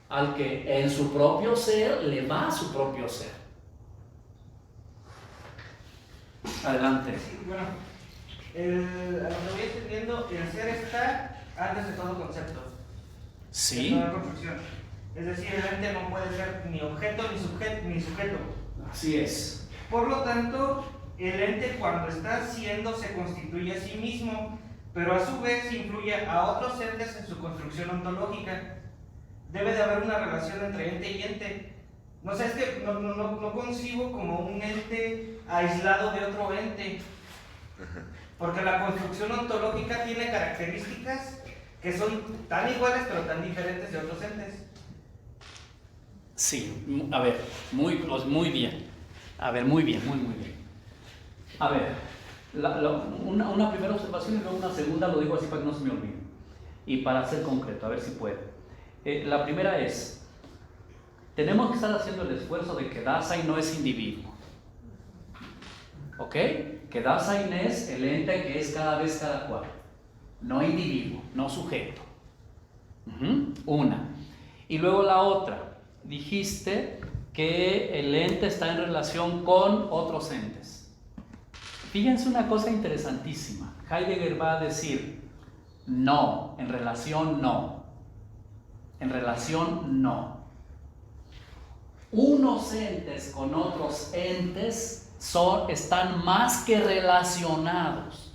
Speaker 1: al que en su propio ser le va a su propio ser. Adelante.
Speaker 5: Sí, bueno, a lo que voy entendiendo, el ser está antes de todo concepto.
Speaker 1: Sí.
Speaker 5: De toda construcción. Es decir, el ente no puede ser ni objeto ni sujeto.
Speaker 1: Así es.
Speaker 5: Por lo tanto, el ente cuando está siendo se constituye a sí mismo, pero a su vez influye a otros entes en su construcción ontológica. Debe de haber una relación entre ente y ente. No sé, es que no concibo como un ente aislado de otro ente, porque la construcción ontológica tiene características que son tan iguales pero tan diferentes de otros entes.
Speaker 1: Sí, a ver, muy bien. A ver, muy bien. A ver, una primera observación y luego una segunda, lo digo así para que no se me olvide. Y para ser concreto, a ver si puede. La primera es, tenemos que estar haciendo el esfuerzo de que Dasein no es individuo. ¿Ok? Que Dasein es el ente que es cada vez cada cual. No individuo, no sujeto. Una. Y luego la otra. dijiste que el ente está en relación con otros entes. Fíjense una cosa interesantísima. Heidegger va a decir, no, en relación no. En relación no. Unos entes con otros entes están más que relacionados.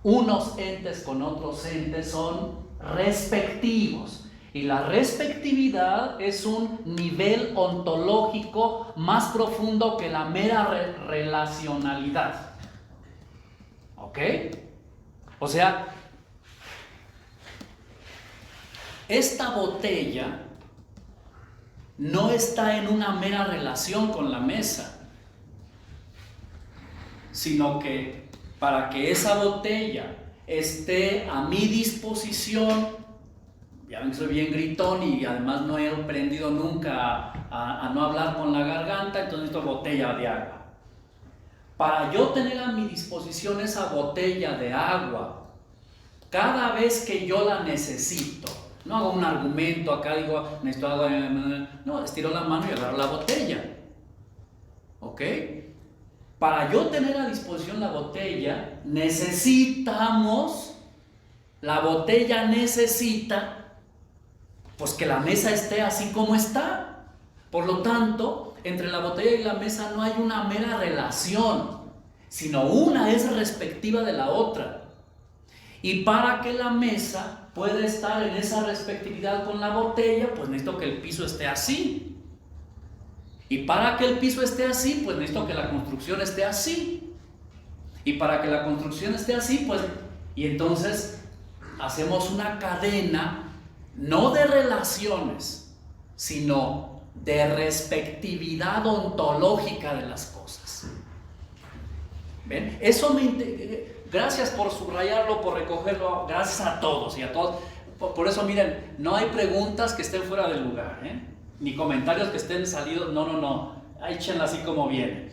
Speaker 1: Unos entes con otros entes son respectivos. Y la respectividad es un nivel ontológico más profundo que la mera relacionalidad. ¿Ok? O sea, esta botella no está en una mera relación con la mesa, sino que para que esa botella esté a mi disposición, ya ven que soy bien gritón y además no he aprendido nunca a no hablar con la garganta, entonces necesito botella de agua. Para yo tener a mi disposición esa botella de agua, cada vez que yo la necesito, no hago un argumento acá, digo, necesito agua, no, estiro la mano y agarro la botella. ¿Ok? Para yo tener a disposición la botella, la botella necesita, pues que la mesa esté así como está. Por lo tanto, entre la botella y la mesa no hay una mera relación, sino una es respectiva de la otra. Y para que la mesa pueda estar en esa respectividad con la botella, pues necesito que el piso esté así. Y para que el piso esté así, pues necesito que la construcción esté así. Y para que la construcción esté así, pues, y entonces hacemos una cadena, no de relaciones, sino de respectividad ontológica de las cosas. ¿Ven? Eso gracias por subrayarlo, por recogerlo, gracias a todos y a todos. Por eso, miren, no hay preguntas que estén fuera del lugar, ni comentarios que estén salidos, no, échenla así como viene.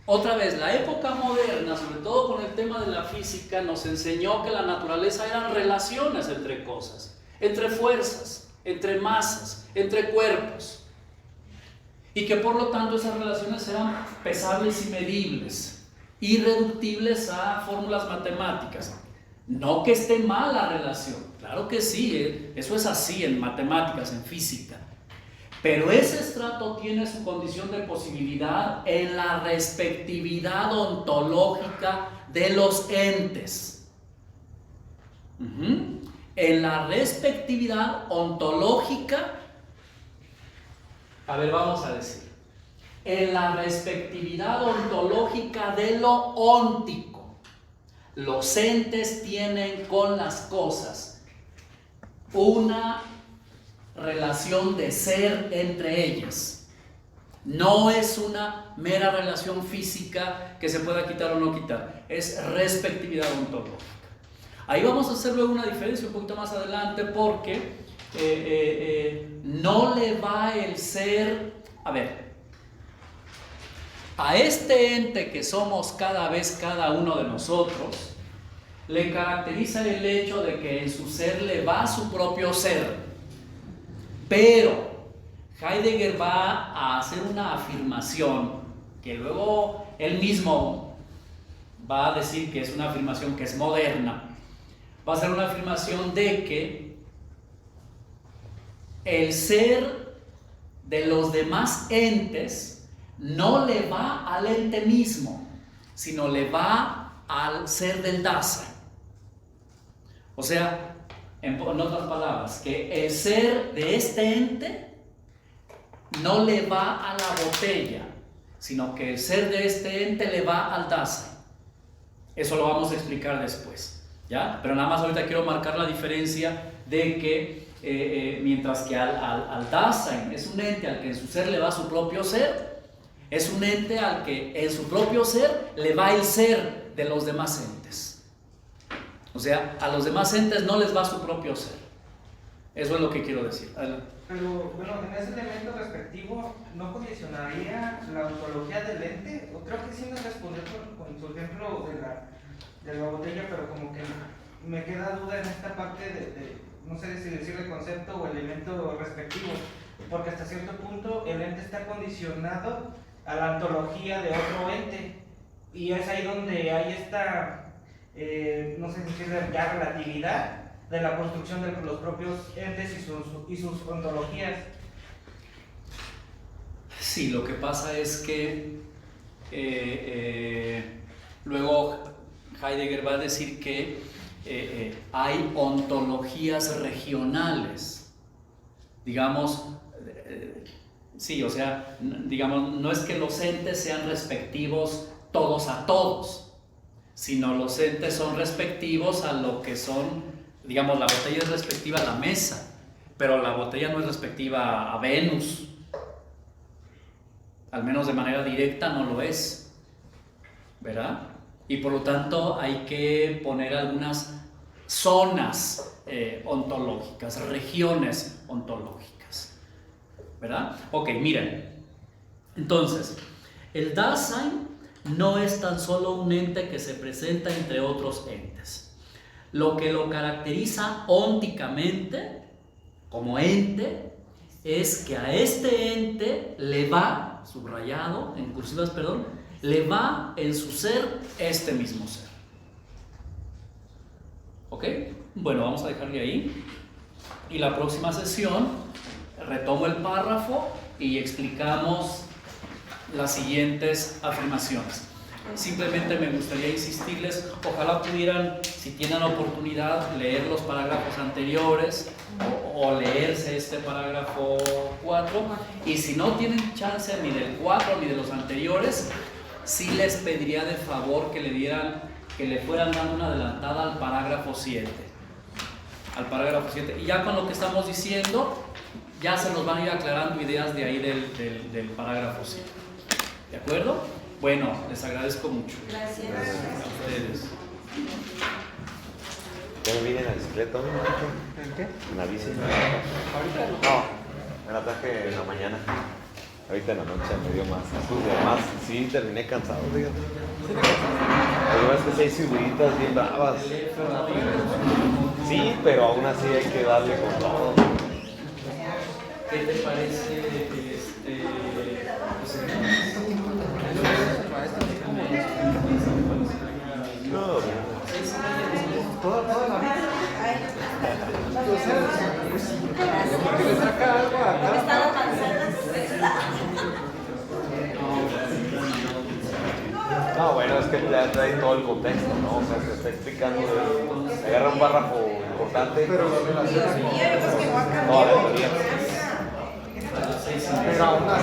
Speaker 1: Otra vez, la época moderna, sobre todo con el tema de la física, nos enseñó que la naturaleza eran relaciones entre cosas, entre fuerzas, entre masas, entre cuerpos, y que por lo tanto esas relaciones eran pesables y medibles, irreductibles a fórmulas matemáticas. No que esté mal la relación, claro que sí, eso es así en matemáticas, en física. Pero ese estrato tiene su condición de posibilidad en la respectividad ontológica de los entes. En la respectividad ontológica, a ver, vamos a decir, en la respectividad ontológica de lo óntico. Los entes tienen con las cosas una relación de ser entre ellas. No es una mera relación física que se pueda quitar o no quitar, es respectividad ontológica. Ahí vamos a hacer luego una diferencia un poquito más adelante, porque no le va el ser, a ver, a este ente que somos cada uno de nosotros, le caracteriza el hecho de que en su ser le va su propio ser. Pero Heidegger va a hacer una afirmación que luego él mismo va a decir que es una afirmación que es moderna. Va a hacer una afirmación de que el ser de los demás entes no le va al ente mismo, sino le va al ser del Dasein. O sea, en otras palabras, que el ser de este ente no le va a la botella, sino que el ser de este ente le va al Dasein. Eso lo vamos a explicar después, ¿ya? Pero nada más ahorita quiero marcar la diferencia de que mientras que al Dasein es un ente al que en su ser le va su propio ser, es un ente al que en su propio ser le va el ser de los demás entes. O sea, a los demás entes no les va su propio ser. Eso es lo que quiero decir. Adelante.
Speaker 5: Pero bueno, en ese elemento respectivo, ¿no condicionaría la ontología del ente? O creo que sí nos respondió con su ejemplo de la botella, pero como que me queda duda en esta parte no sé si decirle concepto o elemento respectivo, porque hasta cierto punto el ente está condicionado a la ontología de otro ente, y es ahí donde hay esta, no sé si decirle ya relatividad de la construcción de los propios entes y sus ontologías.
Speaker 1: Sí, lo que pasa es que luego Heidegger va a decir que hay ontologías regionales, digamos, sí, o sea, digamos, no es que los entes sean respectivos todos a todos, sino los entes son respectivos a lo que son, digamos, la botella es respectiva a la mesa, pero la botella no es respectiva a Venus, al menos de manera directa no lo es, ¿verdad? Y por lo tanto hay que poner algunas zonas ontológicas, regiones ontológicas, ¿verdad? Ok, miren, entonces, el Dasein no es tan solo un ente que se presenta entre otros entes. Lo que lo caracteriza ónticamente como ente es que a este ente le va, subrayado, en cursivas, perdón, le va en su ser este mismo ser. ¿Ok? Bueno, vamos a dejarle ahí. Y la próxima sesión retomo el párrafo y explicamos las siguientes afirmaciones. Simplemente me gustaría insistirles, ojalá pudieran, si tienen oportunidad, leer los parágrafos anteriores o leerse este parágrafo 4, y si no tienen chance ni del 4 ni de los anteriores, sí les pediría de favor que le fueran dando una adelantada al parágrafo 7. Al parágrafo 7. Y ya con lo que estamos diciendo, ya se nos van a ir aclarando ideas de ahí del parágrafo 7. ¿De acuerdo? Bueno, les agradezco mucho.
Speaker 8: Gracias.
Speaker 1: A ustedes.
Speaker 6: ¿Ya me viene en la bicicleta?
Speaker 4: ¿En qué?
Speaker 6: ¿En la bici?
Speaker 4: ¿Ahorita?
Speaker 6: No, me la traje en la mañana. Ahorita en la noche me dio más. Además, sí, terminé cansado, fíjate. Además que 6 figuritas bien bravas. Sí, pero aún así hay que darle con todo.
Speaker 1: ¿Qué te parece
Speaker 6: No,
Speaker 4: Toda la vida. O sea, porque le saca algo a cada.
Speaker 8: Están las manzanas.
Speaker 6: no, bueno, es que ya trae todo el contexto, ¿no? O sea, se está explicando, agarra un párrafo importante.
Speaker 4: Pero lo relaciona.
Speaker 6: Toda la teoría.
Speaker 4: Pero aún así.